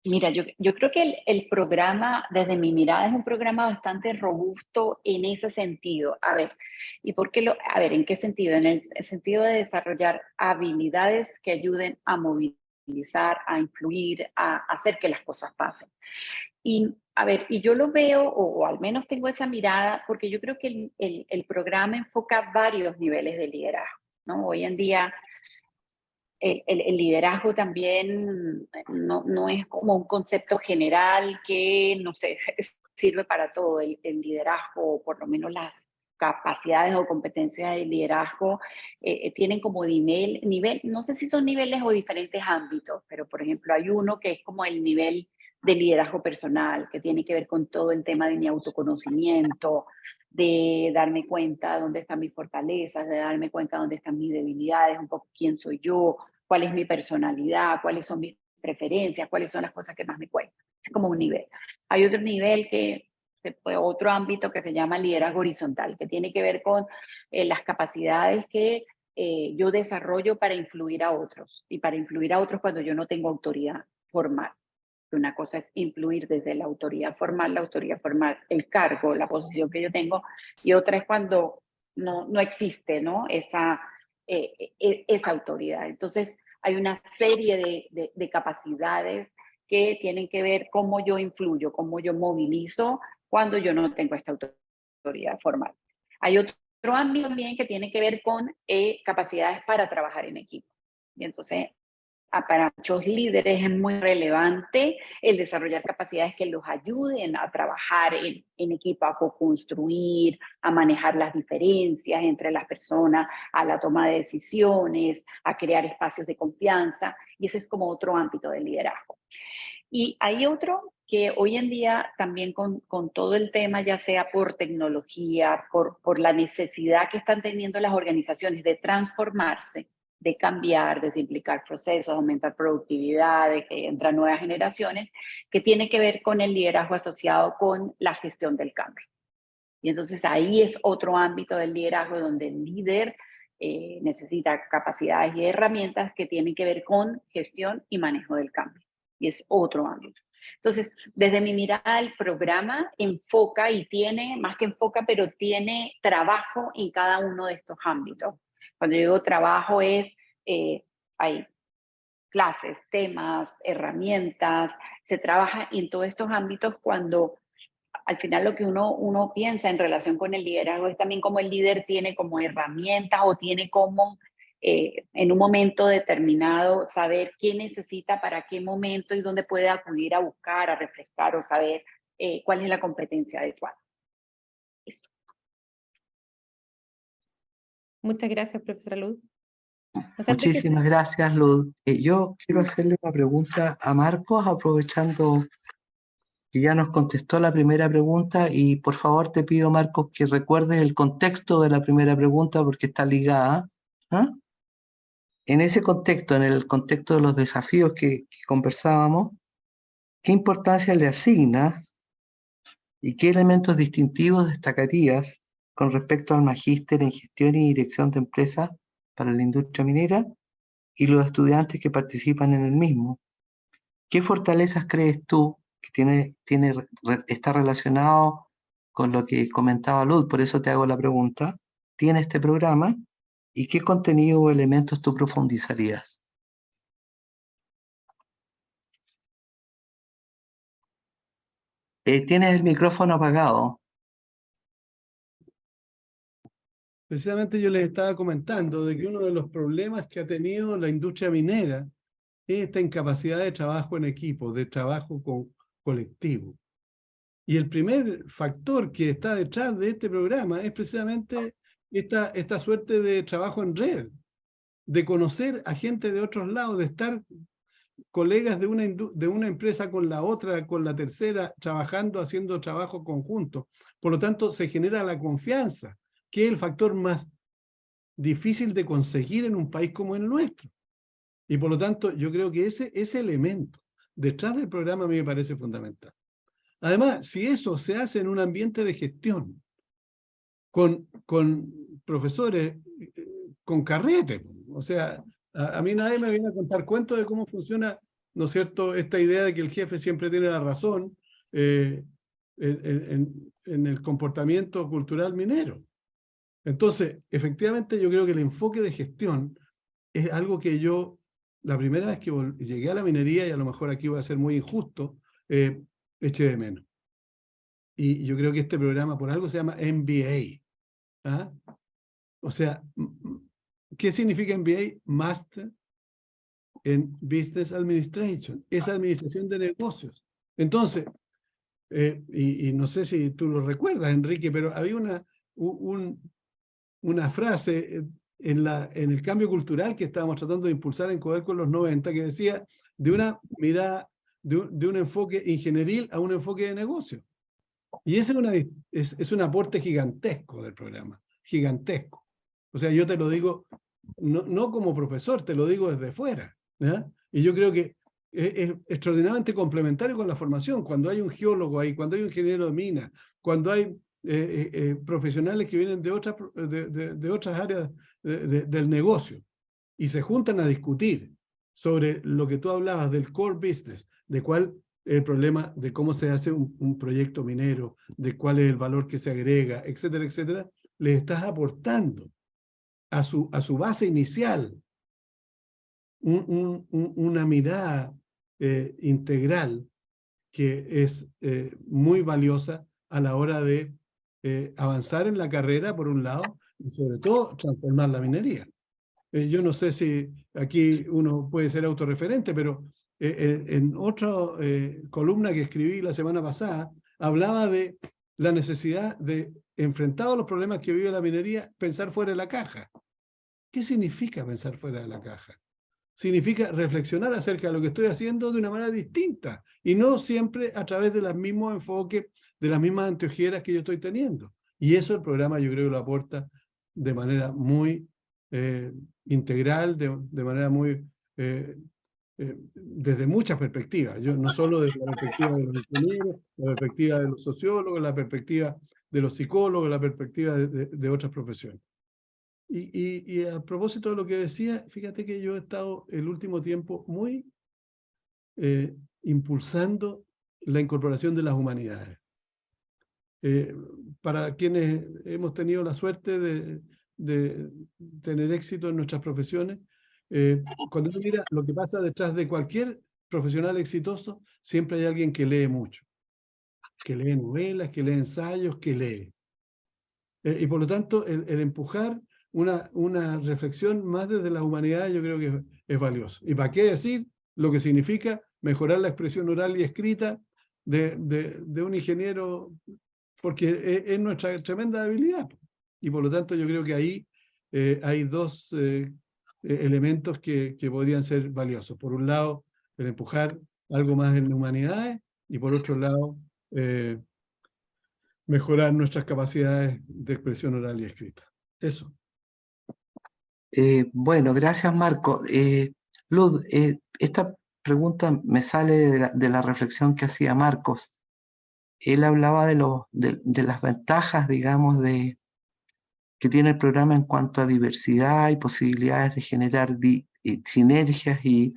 Mira, yo creo que el programa, desde mi mirada, es un programa bastante robusto en ese sentido. A ver, ¿y por qué a ver, ¿en qué sentido? En el sentido de desarrollar habilidades que ayuden a movilizar, a influir, a hacer que las cosas pasen. Y, a ver, y yo lo veo, o al menos tengo esa mirada, porque yo creo que el programa enfoca varios niveles de liderazgo, ¿no? Hoy en día el liderazgo también no es como un concepto general que, no sé, sirve para todo. El liderazgo, o por lo menos las capacidades o competencias de liderazgo, tienen como nivel, no sé si son niveles o diferentes ámbitos, pero por ejemplo hay uno que es como el nivel de liderazgo personal, que tiene que ver con todo el tema de mi autoconocimiento, de darme cuenta dónde están mis fortalezas, de darme cuenta dónde están mis debilidades, un poco quién soy yo, cuál es mi personalidad, cuáles son mis preferencias, cuáles son las cosas que más me cuestan. Es como un nivel. Hay otro nivel otro ámbito que se llama liderazgo horizontal, que tiene que ver con las capacidades que yo desarrollo para influir a otros, y para influir a otros cuando yo no tengo autoridad formal. Una cosa es influir desde la autoridad formal, el cargo, la posición que yo tengo, y otra es cuando no existe, ¿no?, esa autoridad. Entonces, hay una serie de capacidades que tienen que ver cómo yo influyo, cómo yo movilizo cuando yo no tengo esta autoridad formal. Hay otro ámbito también que tiene que ver con capacidades para trabajar en equipo. Y entonces, para muchos líderes es muy relevante el desarrollar capacidades que los ayuden a trabajar en equipo, a co-construir, a manejar las diferencias entre las personas, a la toma de decisiones, a crear espacios de confianza, y ese es como otro ámbito del liderazgo. Y hay otro que hoy en día también con todo el tema, ya sea por tecnología, por la necesidad que están teniendo las organizaciones de transformarse, de cambiar, de simplificar procesos, aumentar productividad, de que entran nuevas generaciones, que tiene que ver con el liderazgo asociado con la gestión del cambio. Y entonces ahí es otro ámbito del liderazgo donde el líder necesita capacidades y herramientas que tienen que ver con gestión y manejo del cambio. Y es otro ámbito. Entonces, desde mi mirada, el programa enfoca y tiene, más que enfoca, pero tiene trabajo en cada uno de estos ámbitos. Cuando yo digo trabajo hay clases, temas, herramientas, se trabaja en todos estos ámbitos cuando al final lo que uno piensa en relación con el liderazgo es también cómo el líder tiene como herramientas o tiene como en un momento determinado saber qué necesita para qué momento y dónde puede acudir a buscar, a refrescar o saber cuál es la competencia adecuada. Eso. Muchas gracias, profesora Luz. Muchísimas gracias, Luz. Yo quiero hacerle una pregunta a Marcos, aprovechando que ya nos contestó la primera pregunta, y por favor te pido, Marcos, que recuerdes el contexto de la primera pregunta porque está ligada. ¿Ah? En ese contexto, en el contexto de los desafíos que conversábamos, ¿qué importancia le asignas y qué elementos distintivos destacarías con respecto al magíster en gestión y dirección de empresas para la industria minera y los estudiantes que participan en el mismo? ¿Qué fortalezas crees tú que está relacionado con lo que comentaba Luz? Por eso te hago la pregunta. ¿Tiene este programa? ¿Y qué contenido o elementos tú profundizarías? Tienes el micrófono apagado. Precisamente yo les estaba comentando de que uno de los problemas que ha tenido la industria minera es esta incapacidad de trabajo en equipo, de trabajo colectivo. Y el primer factor que está detrás de este programa es precisamente esta suerte de trabajo en red, de conocer a gente de otros lados, de estar colegas de una empresa con la otra, con la tercera, trabajando, haciendo trabajo conjunto. Por lo tanto, se genera la confianza, que es el factor más difícil de conseguir en un país como el nuestro. Y por lo tanto, yo creo que ese elemento detrás del programa a mí me parece fundamental. Además, si eso se hace en un ambiente de gestión, con profesores, con carrete, o sea, a mí nadie me viene a contar cuentos de cómo funciona, ¿no es cierto?, esta idea de que el jefe siempre tiene la razón en el comportamiento cultural minero. Entonces, efectivamente, yo creo que el enfoque de gestión es algo que yo, la primera vez que llegué a la minería, y a lo mejor aquí voy a ser muy injusto, eché de menos. Y yo creo que este programa por algo se llama MBA. ¿Ah? O sea, ¿qué significa MBA? Master en Business Administration. Es administración de negocios. Entonces, y no sé si tú lo recuerdas, Enrique, pero había una frase en el cambio cultural que estábamos tratando de impulsar en Codelco en los 90, que decía de una mirada, de un enfoque ingenieril a un enfoque de negocio. Y ese es un aporte gigantesco del programa, gigantesco. O sea, yo te lo digo, no como profesor, te lo digo desde fuera. ¿Ya? Y yo creo que es extraordinariamente complementario con la formación. Cuando hay un geólogo ahí, cuando hay un ingeniero de mina, cuando hay profesionales que vienen de otras áreas del negocio y se juntan a discutir sobre lo que tú hablabas del core business, de cuál es el problema, de cómo se hace un proyecto minero, de cuál es el valor que se agrega, etcétera, etcétera, les estás aportando a su base inicial una mirada integral que es muy valiosa a la hora de avanzar en la carrera, por un lado, y sobre todo transformar la minería. Yo no sé si aquí uno puede ser autorreferente, pero en otra columna que escribí la semana pasada, hablaba de la necesidad de, enfrentados a los problemas que vive la minería, pensar fuera de la caja. ¿Qué significa pensar fuera de la caja? Significa reflexionar acerca de lo que estoy haciendo de una manera distinta y no siempre a través de los mismos enfoques, de las mismas anteojeras que yo estoy teniendo. Y eso el programa yo creo que lo aporta de manera muy integral, de manera muy desde muchas perspectivas. Yo no solo desde la perspectiva de los ingenieros, la perspectiva de los sociólogos, la perspectiva de los psicólogos, la perspectiva de otras profesiones. Y a propósito de lo que decía, fíjate que yo he estado el último tiempo muy impulsando la incorporación de las humanidades. Para quienes hemos tenido la suerte de tener éxito en nuestras profesiones, cuando uno mira lo que pasa detrás de cualquier profesional exitoso, siempre hay alguien que lee mucho, que lee novelas, que lee ensayos, que lee. Y por lo tanto, el empujar una reflexión más desde la humanidad yo creo que es valioso. ¿Y para qué decir lo que significa mejorar la expresión oral y escrita de un ingeniero? Porque es nuestra tremenda habilidad. Y por lo tanto yo creo que ahí hay dos elementos que podrían ser valiosos. Por un lado, el empujar algo más en humanidades, y por otro lado, mejorar nuestras capacidades de expresión oral y escrita. Eso. Bueno, gracias Marco. Luz, esta pregunta me sale de la reflexión que hacía Marcos. Él hablaba de las ventajas, digamos, que tiene el programa en cuanto a diversidad y posibilidades de generar sinergias y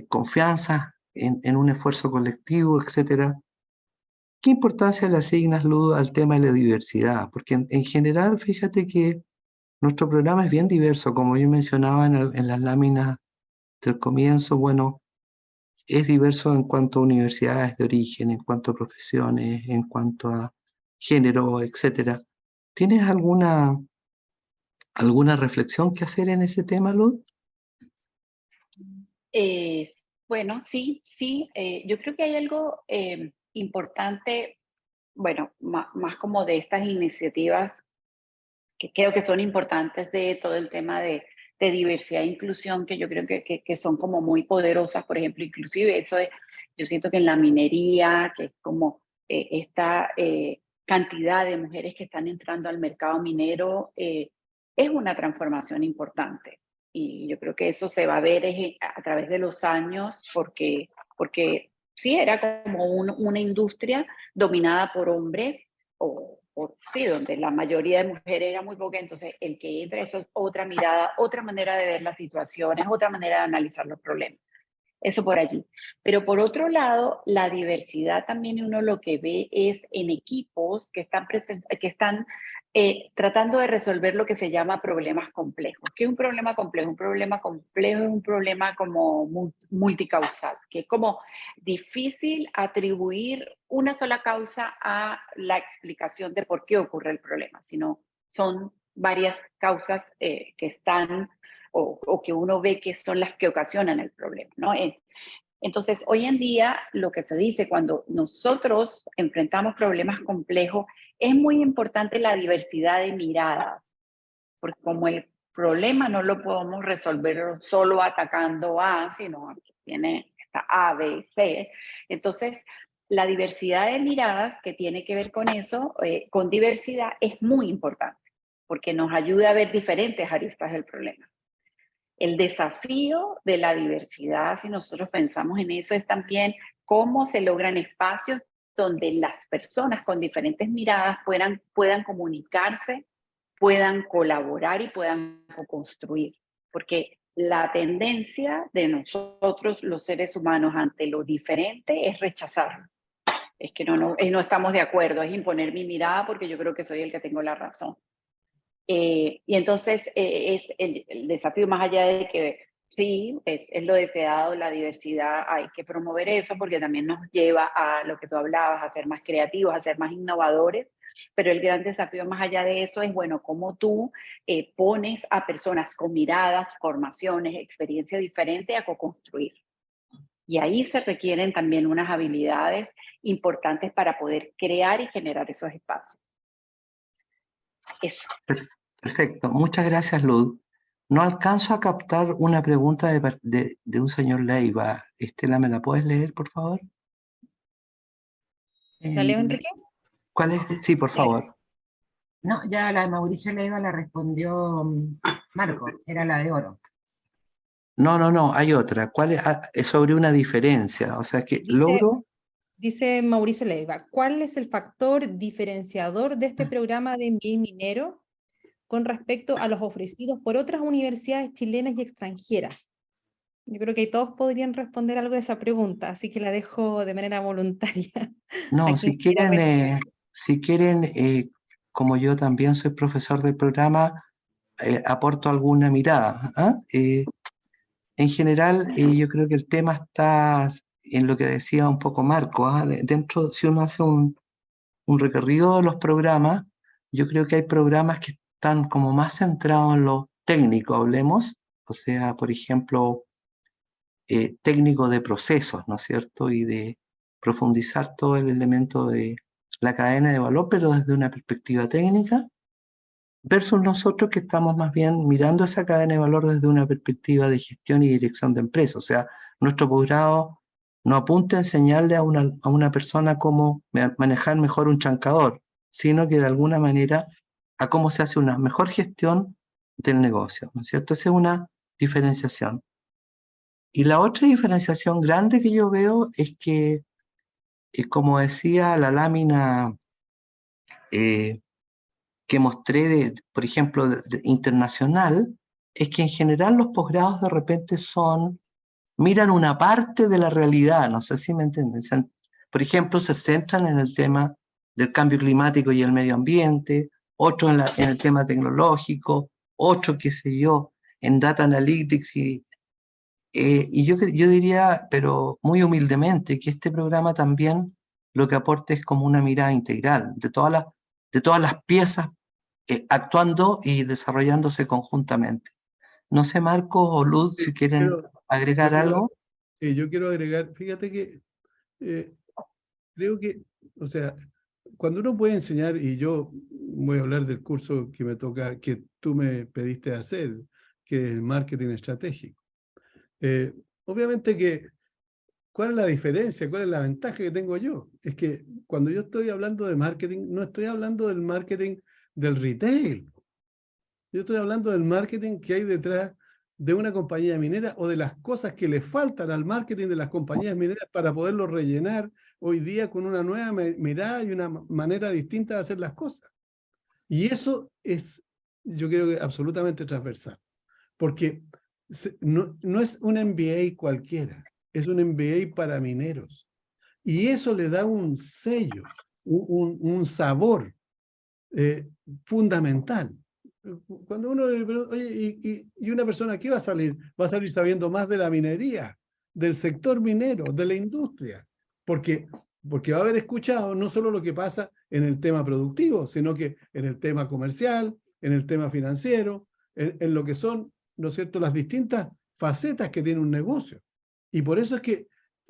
confianza en un esfuerzo colectivo, etc. ¿Qué importancia le asignas, Luz, al tema de la diversidad? Porque en general, fíjate que nuestro programa es bien diverso, como yo mencionaba en las láminas del comienzo. Bueno, es diverso en cuanto a universidades de origen, en cuanto a profesiones, en cuanto a género, etc. ¿Tienes alguna reflexión que hacer en ese tema, Luz? Bueno, sí, yo creo que hay algo importante, bueno, más como de estas iniciativas que creo que son importantes de todo el tema de diversidad e inclusión, que yo creo que son como muy poderosas. Por ejemplo, inclusive eso es, yo siento que en la minería, que es como esta cantidad de mujeres que están entrando al mercado minero, es una transformación importante. Y yo creo que eso se va a ver a través de los años, porque sí, era como una industria dominada por hombres, sí, donde la mayoría de mujeres era muy poca. Entonces el que entra, eso es otra mirada, otra manera de ver las situaciones, otra manera de analizar los problemas. Eso por allí. Pero por otro lado, la diversidad también uno lo que ve es en equipos que están tratando de resolver lo que se llama problemas complejos. ¿Qué es un problema complejo? Un problema complejo es un problema como multicausal, que es como difícil atribuir una sola causa a la explicación de por qué ocurre el problema, sino son varias causas que están o que uno ve que son las que ocasionan el problema, ¿no? Entonces, hoy en día, lo que se dice cuando nosotros enfrentamos problemas complejos, es muy importante la diversidad de miradas, porque como el problema no lo podemos resolver solo atacando A, sino que tiene esta A, B, C. Entonces, la diversidad de miradas que tiene que ver con eso, con diversidad, es muy importante, porque nos ayuda a ver diferentes aristas del problema. El desafío de la diversidad, si nosotros pensamos en eso, es también cómo se logran espacios donde las personas con diferentes miradas puedan comunicarse, puedan colaborar y puedan construir. Porque la tendencia de nosotros, los seres humanos, ante lo diferente es rechazarlo. Es que no estamos de acuerdo, es imponer mi mirada porque yo creo que soy el que tengo la razón. Y entonces es el desafío, más allá de que sí, es lo deseado, la diversidad, hay que promover eso porque también nos lleva a lo que tú hablabas, a ser más creativos, a ser más innovadores, pero el gran desafío más allá de eso es, bueno, cómo tú pones a personas con miradas, formaciones, experiencia diferente a co-construir. Y ahí se requieren también unas habilidades importantes para poder crear y generar esos espacios. Eso. Perfecto, muchas gracias, Luz. No alcanzo a captar una pregunta de un señor Leiva. Estela, ¿me la puedes leer, por favor? ¿La leo, Enrique? ¿Cuál es? Sí, por favor. No, ya la de Mauricio Leiva la respondió Marco, era la de oro. No, hay otra. ¿Cuál es? Es sobre una diferencia. O sea, que logro... Dice Mauricio Leiva, ¿cuál es el factor diferenciador de este programa de MBA minero con respecto a los ofrecidos por otras universidades chilenas y extranjeras? Yo creo que todos podrían responder algo de esa pregunta, así que la dejo de manera voluntaria. No, si quieren, como yo también soy profesor del programa, aporto alguna mirada. En general, yo creo que el tema está en lo que decía un poco Marco. Dentro, si uno hace un recorrido de los programas, yo creo que hay programas que están como más centrados en lo técnico, hablemos. O sea, por ejemplo, técnico de procesos, ¿no es cierto? Y de profundizar todo el elemento de la cadena de valor, pero desde una perspectiva técnica, versus nosotros que estamos más bien mirando esa cadena de valor desde una perspectiva de gestión y dirección de empresa. O sea, nuestro posgrado no apunta a enseñarle a una persona cómo manejar mejor un chancador, sino que de alguna manera a cómo se hace una mejor gestión del negocio, ¿no es cierto? Esa es una diferenciación. Y la otra diferenciación grande que yo veo es que, como decía la lámina que mostré, por ejemplo, internacional, es que en general los posgrados de repente miran una parte de la realidad, no sé si me entienden. Por ejemplo, se centran en el tema del cambio climático y el medio ambiente, otro en el tema tecnológico, otro, qué sé yo, en data analytics. Y yo diría, pero muy humildemente, que este programa también lo que aporta es como una mirada integral de todas las piezas actuando y desarrollándose conjuntamente. No sé, Marco o Luz, si quieren agregar algo. Sí, yo quiero agregar, fíjate que creo que, o sea, cuando uno puede enseñar, y yo voy a hablar del curso que me toca, que tú me pediste hacer, que es marketing estratégico. Obviamente que, ¿cuál es la diferencia? ¿Cuál es la ventaja que tengo yo? Es que cuando yo estoy hablando de marketing, no estoy hablando del marketing del retail. Yo estoy hablando del marketing que hay detrás de una compañía minera o de las cosas que le faltan al marketing de las compañías mineras para poderlo rellenar hoy día con una nueva mirada y una manera distinta de hacer las cosas. Y eso es, yo creo que absolutamente transversal, porque no es un MBA cualquiera, es un MBA para mineros. Y eso le da un sello, un sabor fundamental. Cuando uno le pregunta, oye, ¿y una persona qué va a salir? Va a salir sabiendo más de la minería, del sector minero, de la industria, porque va a haber escuchado no solo lo que pasa en el tema productivo, sino que en el tema comercial, en el tema financiero, en lo que son, ¿no es cierto?, las distintas facetas que tiene un negocio. Y por eso es que,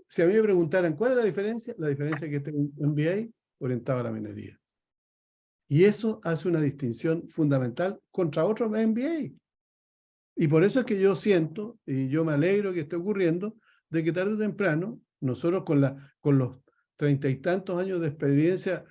si a mí me preguntaran cuál es la diferencia es que este es un MBA orientado a la minería. Y eso hace una distinción fundamental contra otros MBA. Y por eso es que yo siento, y yo me alegro que esté ocurriendo, de que tarde o temprano, nosotros con los 30 y tantos años de experiencia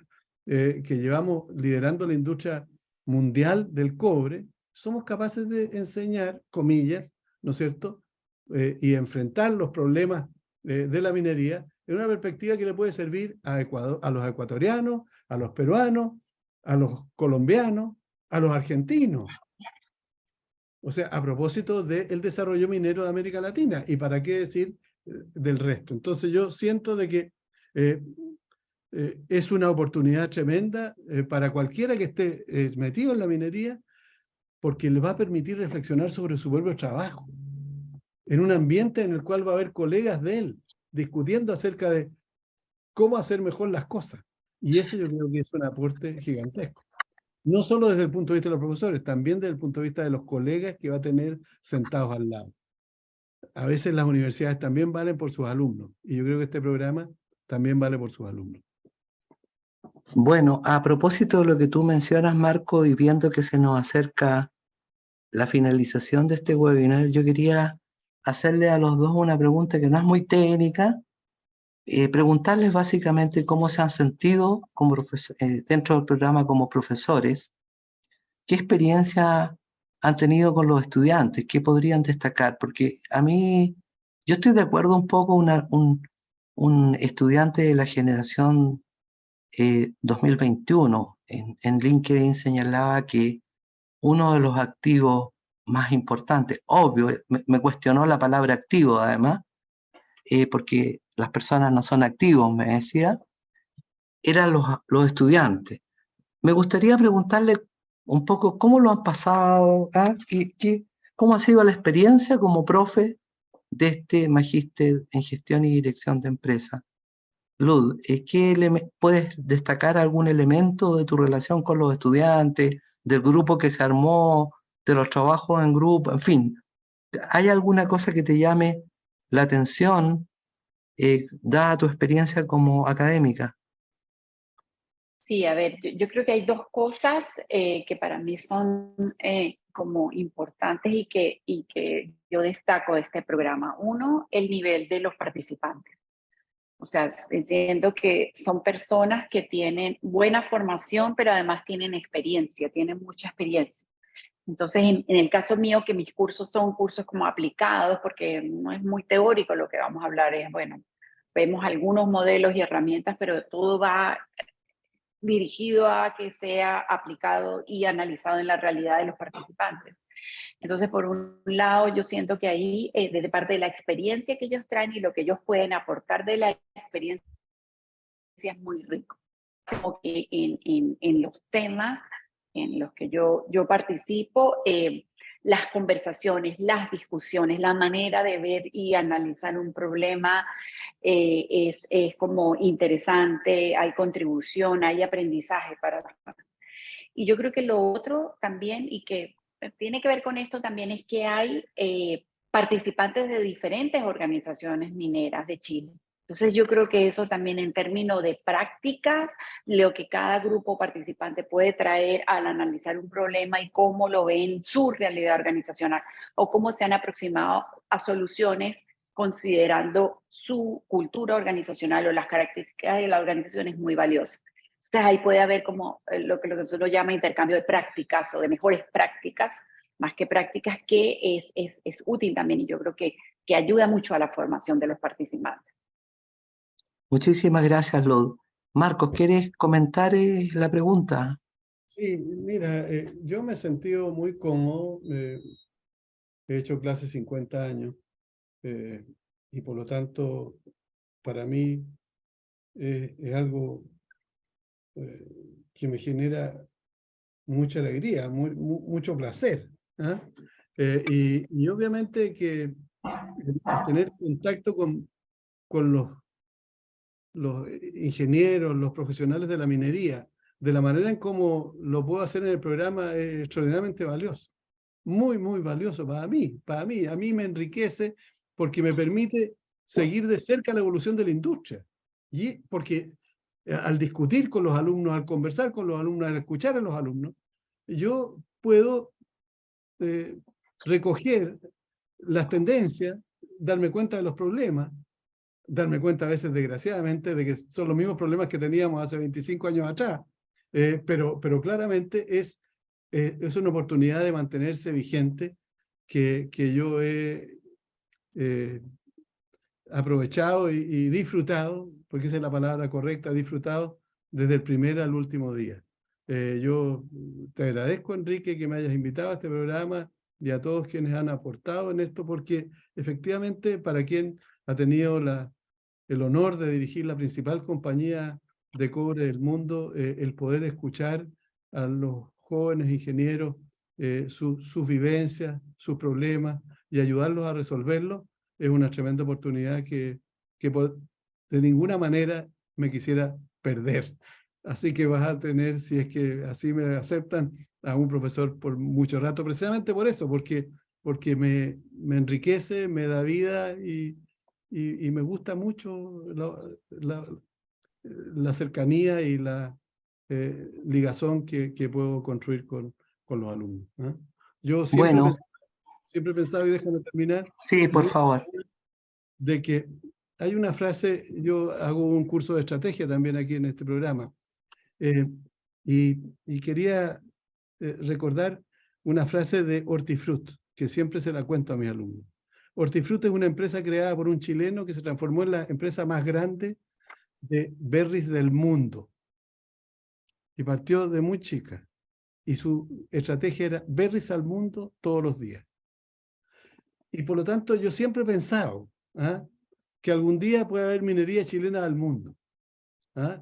que llevamos liderando la industria mundial del cobre, somos capaces de enseñar, comillas, ¿no es cierto?, y enfrentar los problemas de la minería en una perspectiva que le puede servir a Ecuador, a los ecuatorianos, a los peruanos, a los colombianos, a los argentinos. O sea, a propósito del desarrollo minero de América Latina, y para qué decir del resto. Entonces yo siento de que es una oportunidad tremenda para cualquiera que esté metido en la minería, porque le va a permitir reflexionar sobre su propio trabajo, en un ambiente en el cual va a haber colegas de él, discutiendo acerca de cómo hacer mejor las cosas. Y eso yo creo que es un aporte gigantesco. No solo desde el punto de vista de los profesores, también desde el punto de vista de los colegas que va a tener sentados al lado. A veces las universidades también valen por sus alumnos, y yo creo que este programa también vale por sus alumnos. Bueno, a propósito de lo que tú mencionas, Marco, y viendo que se nos acerca la finalización de este webinar, yo quería hacerle a los dos una pregunta que no es muy técnica, preguntarles básicamente cómo se han sentido como dentro del programa como profesores, qué experiencia han tenido con los estudiantes, qué podrían destacar, porque a mí, yo estoy de acuerdo un poco, un estudiante de la generación 2021 en LinkedIn señalaba que uno de los activos más importantes, obvio, me cuestionó la palabra activo además, porque las personas no son activos, me decía, eran los estudiantes. Me gustaría preguntarle un poco cómo lo han pasado, cómo ha sido la experiencia como profe de este magíster en gestión y dirección de empresas. Luz, ¿puedes destacar algún elemento de tu relación con los estudiantes, del grupo que se armó, de los trabajos en grupo, en fin? ¿Hay alguna cosa que te llame la atención, dada tu experiencia como académica? Sí, a ver, yo creo que hay dos cosas que para mí son como importantes y que yo destaco de este programa. Uno, el nivel de los participantes. O sea, entiendo que son personas que tienen buena formación, pero además tienen experiencia, tienen mucha experiencia. Entonces, en el caso mío, que mis cursos son cursos como aplicados, porque no es muy teórico lo que vamos a hablar, es, bueno, vemos algunos modelos y herramientas, pero todo va dirigido a que sea aplicado y analizado en la realidad de los participantes. Entonces, por un lado, yo siento que ahí, desde parte de la experiencia que ellos traen y lo que ellos pueden aportar de la experiencia, es muy rico. Como que en los temas en los que yo participo, las conversaciones, las discusiones, la manera de ver y analizar un problema es como interesante, hay contribución, hay aprendizaje para las personas. Y yo creo que lo otro también, y que tiene que ver con esto también, es que hay participantes de diferentes organizaciones mineras de Chile. Entonces yo creo que eso también en términos de prácticas, lo que cada grupo participante puede traer al analizar un problema y cómo lo ven su realidad organizacional o cómo se han aproximado a soluciones considerando su cultura organizacional o las características de la organización es muy valioso. Entonces ahí puede haber como lo que nosotros llama intercambio de prácticas o de mejores prácticas, más que prácticas, que es útil también y yo creo que ayuda mucho a la formación de los participantes. Muchísimas gracias, Lud. Marcos, ¿quieres comentar la pregunta? Sí, mira, yo me he sentido muy cómodo, he hecho clases 50 años y por lo tanto para mí es algo que me genera mucha alegría, mucho placer. ¿Ah? Y obviamente que el tener contacto con los ingenieros, los profesionales de la minería, de la manera en cómo lo puedo hacer en el programa es extraordinariamente valioso. Muy, muy valioso para mí. A mí me enriquece porque me permite seguir de cerca la evolución de la industria. Y porque al discutir con los alumnos, al conversar con los alumnos, al escuchar a los alumnos, yo puedo recoger las tendencias, darme cuenta de los problemas, darme cuenta a veces, desgraciadamente, de que son los mismos problemas que teníamos hace 25 años atrás, pero claramente es una oportunidad de mantenerse vigente que yo he aprovechado y disfrutado, porque esa es la palabra correcta, disfrutado desde el primer al último día. Yo te agradezco, Enrique, que me hayas invitado a este programa y a todos quienes han aportado en esto, porque efectivamente para quien ha tenido el honor de dirigir la principal compañía de cobre del mundo, el poder escuchar a los jóvenes ingenieros, sus vivencias, sus problemas y ayudarlos a resolverlos, es una tremenda oportunidad que de ninguna manera me quisiera perder. Así que vas a tener, si es que así me aceptan, a un profesor por mucho rato, precisamente por eso, porque me enriquece, me da vida y me gusta mucho la cercanía y la ligazón que puedo construir con los alumnos. ¿Eh? Yo Bueno, siempre he pensado, y déjame terminar, sí, por favor. de que hay una frase, yo hago un curso de estrategia también aquí en este programa, y quería recordar una frase de Hortifruti, que siempre se la cuento a mis alumnos. Hortifruti es una empresa creada por un chileno que se transformó en la empresa más grande de berries del mundo. Y partió de muy chica. Y su estrategia era berries al mundo todos los días. Y por lo tanto yo siempre he pensado que algún día puede haber minería chilena al mundo.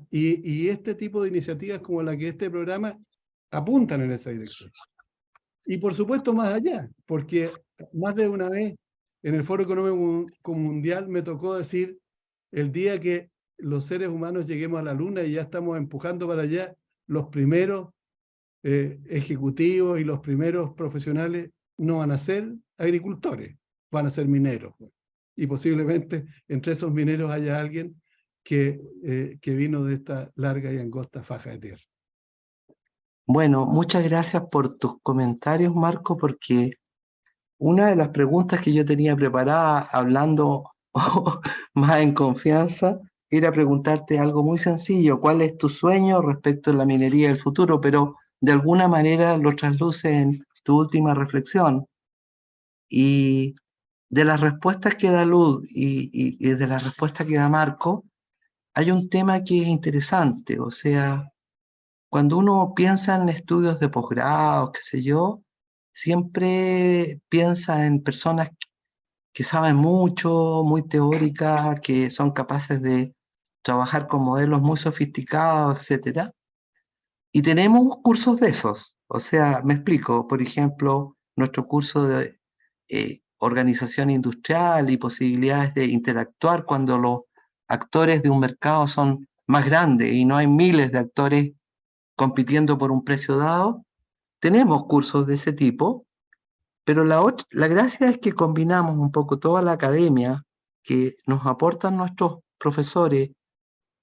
Y este tipo de iniciativas como la que este programa apuntan en esa dirección. Y por supuesto más allá, porque más de una vez en el Foro Económico Mundial me tocó decir, el día que los seres humanos lleguemos a la Luna y ya estamos empujando para allá, los primeros ejecutivos y los primeros profesionales no van a ser agricultores, van a ser mineros. Y posiblemente entre esos mineros haya alguien que vino de esta larga y angosta faja de tierra. Bueno, muchas gracias por tus comentarios, Marco, porque una de las preguntas que yo tenía preparada, hablando más en confianza, ir a preguntarte algo muy sencillo, ¿cuál es tu sueño respecto a la minería del futuro? Pero de alguna manera lo trasluce en tu última reflexión. Y de las respuestas que da Luz y de las respuestas que da Marco, hay un tema que es interesante, o sea, cuando uno piensa en estudios de posgrado, qué sé yo, siempre piensa en personas que saben mucho, muy teóricas, que son capaces de trabajar con modelos muy sofisticados, etcétera. Y tenemos cursos de esos. O sea, me explico, por ejemplo, nuestro curso de organización industrial y posibilidades de interactuar cuando los actores de un mercado son más grandes y no hay miles de actores compitiendo por un precio dado. Tenemos cursos de ese tipo, pero la gracia es que combinamos un poco toda la academia que nos aportan nuestros profesores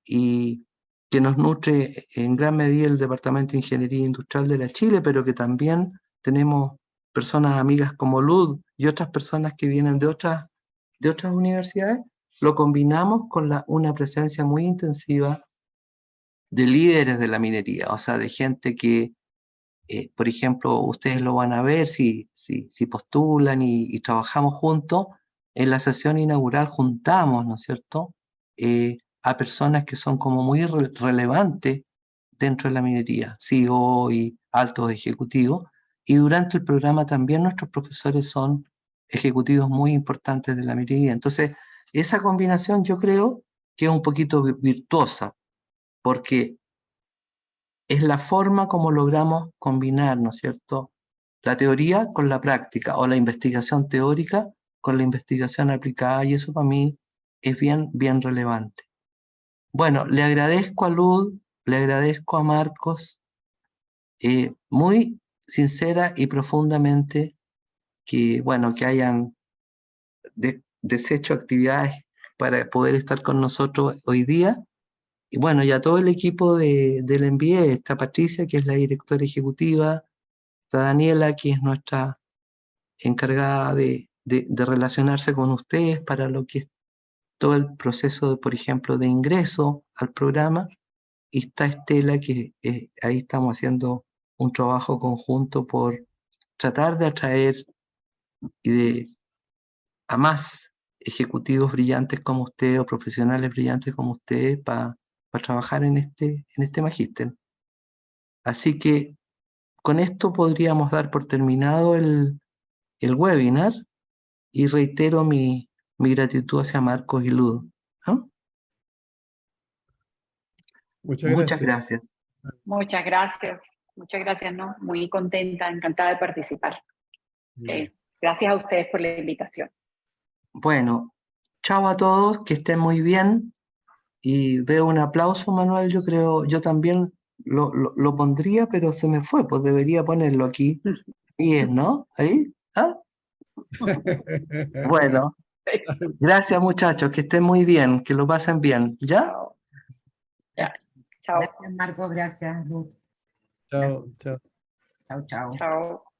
y que nos nutre en gran medida el Departamento de Ingeniería Industrial de la Chile, pero que también tenemos personas amigas como Luz y otras personas que vienen de otras universidades, lo combinamos con una presencia muy intensiva de líderes de la minería, o sea, de gente que, por ejemplo, ustedes lo van a ver si postulan y trabajamos juntos. En la sesión inaugural juntamos, ¿no es cierto?, a personas que son como muy relevantes dentro de la minería, CEO y altos ejecutivos, y durante el programa también nuestros profesores son ejecutivos muy importantes de la minería. Entonces, esa combinación yo creo que es un poquito virtuosa, porque es la forma como logramos combinar, ¿no es cierto?, la teoría con la práctica, o la investigación teórica con la investigación aplicada, y eso para mí es bien, bien relevante. Bueno, le agradezco a Luz, le agradezco a Marcos, muy sincera y profundamente que, bueno, que hayan deshecho actividades para poder estar con nosotros hoy día. Y bueno, y a todo el equipo del MBA, está Patricia, que es la directora ejecutiva, está Daniela, que es nuestra encargada de relacionarse con ustedes para lo que es todo el proceso, por ejemplo, de ingreso al programa, y está Estela, que ahí estamos haciendo un trabajo conjunto por tratar de atraer a más ejecutivos brillantes como usted o profesionales brillantes como usted para trabajar en este magíster. Así que con esto podríamos dar por terminado el webinar, y reitero mi gratitud hacia Marcos y Ludo, ¿no? Muchas Muchas gracias. gracias. Muchas gracias, ¿no? Muy contenta, encantada de participar. Bien. Gracias a ustedes por la invitación. Bueno, chao a todos, que estén muy bien. Y veo un aplauso, Manuel, yo creo, yo también lo pondría, pero se me fue, pues debería ponerlo aquí. Bien, ¿no? ¿Ahí? ¿Ah? Bueno, gracias muchachos, que estén muy bien, que lo pasen bien, ¿ya? Chao. Ya. Chao. Gracias, Marco, gracias, Luz. Chao, chao. Chao, chao. Chao.